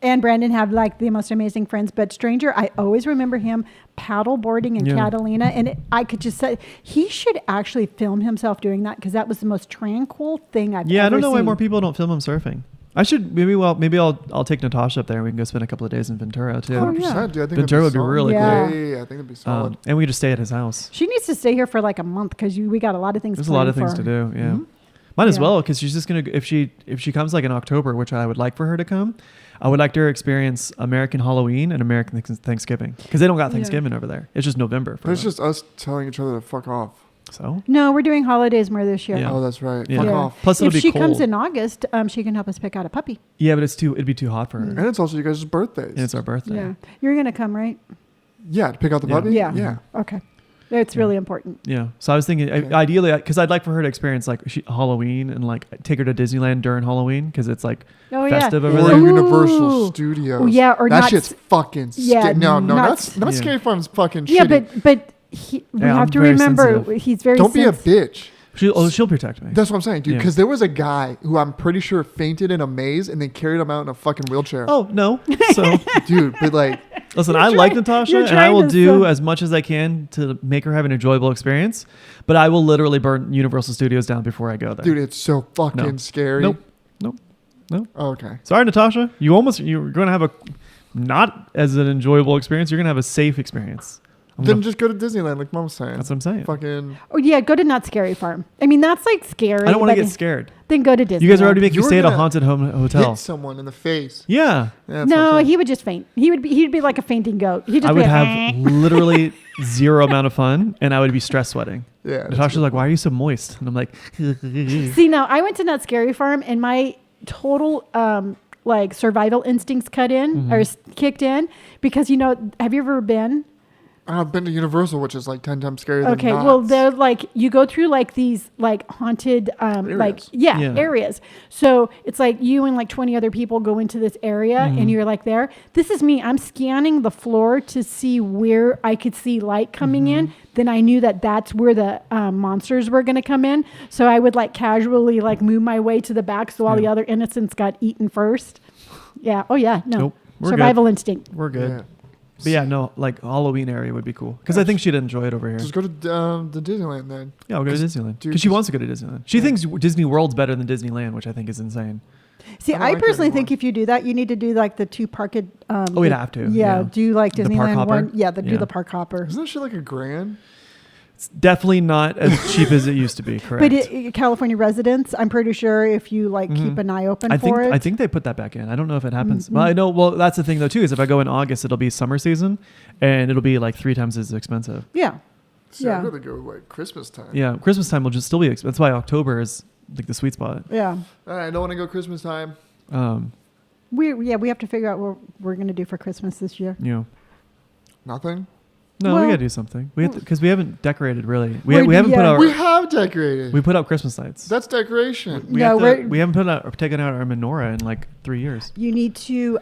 and Brandon have like the most amazing friends, but Stranger, I always remember him paddleboarding in Catalina. And I could just say, he should actually film himself doing that because that was the most tranquil thing I've ever seen. Yeah, I don't know why more people don't film him surfing. I should, maybe I'll take Natasha up there and we can go spend a couple of days in Ventura too. 100%, dude. I think Ventura would be really cool. Yeah, I think it'd be solid. And we could just stay at his house. She needs to stay here for like a month because we got a lot of things There's a lot of things to do, yeah. Mm-hmm. Might as well, because she's just going to, if she comes like in October, which I would like for her to come, I would like to experience American Halloween and American Thanksgiving. Because they don't got Thanksgiving over there. It's just November. But it's just us telling each other to fuck off. So? No, we're doing holidays more this year. Yeah. Oh, that's right. Yeah. Fuck off. Plus, if she cold. comes in August, she can help us pick out a puppy. Yeah, but it'd be too hot for her. And it's also you guys' birthdays. And it's our birthday. Yeah. You're going to come, right? Yeah, to pick out the puppy? Yeah. Okay. It's really important. Yeah. So I was thinking, ideally, because I'd like for her to experience like Halloween and like take her to Disneyland during Halloween because it's like festive over there. Or Universal Studios. Oh, yeah, or that not shit's fucking not Scary Farm's fucking shitty. Yeah, but we have to remember sensitive. he's very Don't be a bitch. She'll protect me. That's what I'm saying, dude. Because there was a guy who I'm pretty sure fainted in a maze and they carried him out in a fucking wheelchair. Oh, no. So, dude, but like... Listen, I like Natasha and I will do as much as I can to make her have an enjoyable experience, but I will literally burn Universal Studios down before I go there. Dude, it's so fucking scary. Nope. Oh, okay. Sorry, Natasha. You're going to have a not as an enjoyable experience. You're going to have a safe experience. Then just go to Disneyland, like Mom's saying. That's what I'm saying. Fucking. Oh yeah, go to Not Scary Farm. I mean, that's like scary. I don't want to get scared. Then go to Disney. You guys are already making me stay at a haunted hotel. Hit someone in the face. Yeah. No, he would just faint. He'd be like a fainting goat. I would have literally zero amount of fun, and I would be stress sweating. Yeah. Natasha's like, "Why are you so moist?" And I'm like, See, now I went to Not Scary Farm, and my total like survival instincts kicked in because have you ever been? I've been to Universal, which is like 10 times scarier than Okay, Knott's. well, they're like, you go through like these like haunted, areas. So it's like you and like 20 other people go into this area and you're like there. This is me. I'm scanning the floor to see where I could see light coming in. Then I knew that that's where the monsters were going to come in. So I would like casually like move my way to the back so all the other innocents got eaten first. Yeah. Oh yeah. No. Nope. Survival instinct. We're good. Yeah. But yeah, no, like Halloween area would be cool because I think she'd enjoy it over here. Just go to the Disneyland then. Yeah, I'll go to Disneyland because she wants to go to Disneyland. She thinks Disney World's better than Disneyland, which I think is insane. See, I personally think if you do that, you need to do like the 2 park. We'd have to. Yeah, do like Disneyland one. Yeah, do the park hopper. Isn't that shit like $1,000? It's definitely not as cheap as it used to be. Correct. But California residents, I'm pretty sure if you like keep an eye open for it. I think they put that back in. I don't know if it happens. Well, I know. Well, that's the thing though too. Is if I go in August, it'll be summer season, and it'll be like 3 times as expensive. Yeah. See, Yeah. I'd rather go like Christmas time. Yeah, Christmas time will just still be expensive. That's why October is like the sweet spot. Yeah. I don't want to go Christmas time. We have to figure out what we're going to do for Christmas this year. You know, Nothing. no, Well- we gotta do something. We because we haven't decorated really. We We're- haven't put yeah. our We have decorated. we put up Christmas lights. That's decoration. We, No, have to, we're- we haven't taken out our menorah in like 3 years. You need to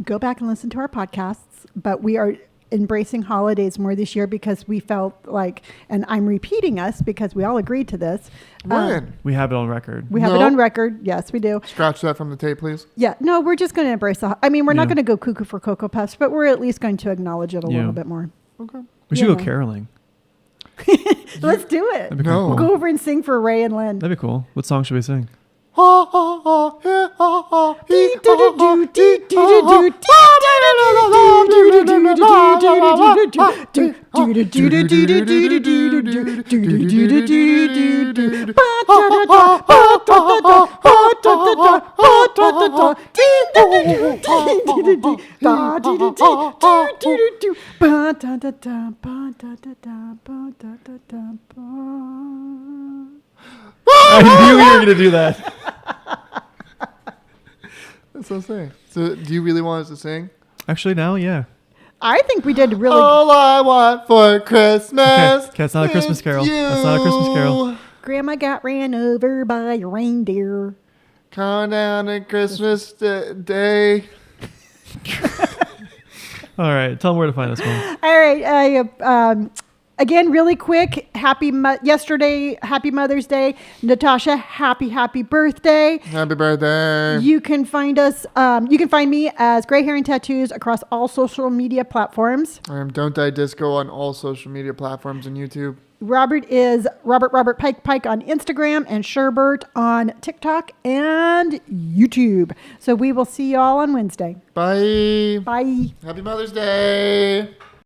go back and listen to our podcasts, but we are embracing holidays more this year because we felt like, and I'm repeating us because we all agreed to this. When? We have it on record. We have it No. on record. Yes, we do. Scratch that from the tape, please. Yeah. No, we're just going to embrace I mean, we're not Yeah. going to go cuckoo for Cocoa Puffs, but we're at least going to acknowledge it a Yeah. little bit more. Okay. We should Yeah. go caroling. Let's do it. That'd be No. We'll cool. go over and sing for Ray and Lynn. That'd be cool. What song should we sing? Ha ha ha, he ha ha, he I knew you were gonna do that. That's what I'm saying. So, do you really want us to sing? Actually, now, yeah. I think we did really. All I want for Christmas. Okay, it's not a Christmas is carol. That's not a Christmas carol. you. Grandma got ran over by a reindeer. Count down to Christmas day. All right, tell them where to find us, Mom. All right. Again, really quick. Happy Mother's Day, Natasha. Happy birthday. Happy birthday. You can find us. You can find me as Gray Hair and Tattoos across all social media platforms. I am Don't Die Disco on all social media platforms and YouTube. Robert is Robert Pike on Instagram and Sherbert on TikTok and YouTube. So we will see you all on Wednesday. Bye. Bye. Happy Mother's Day.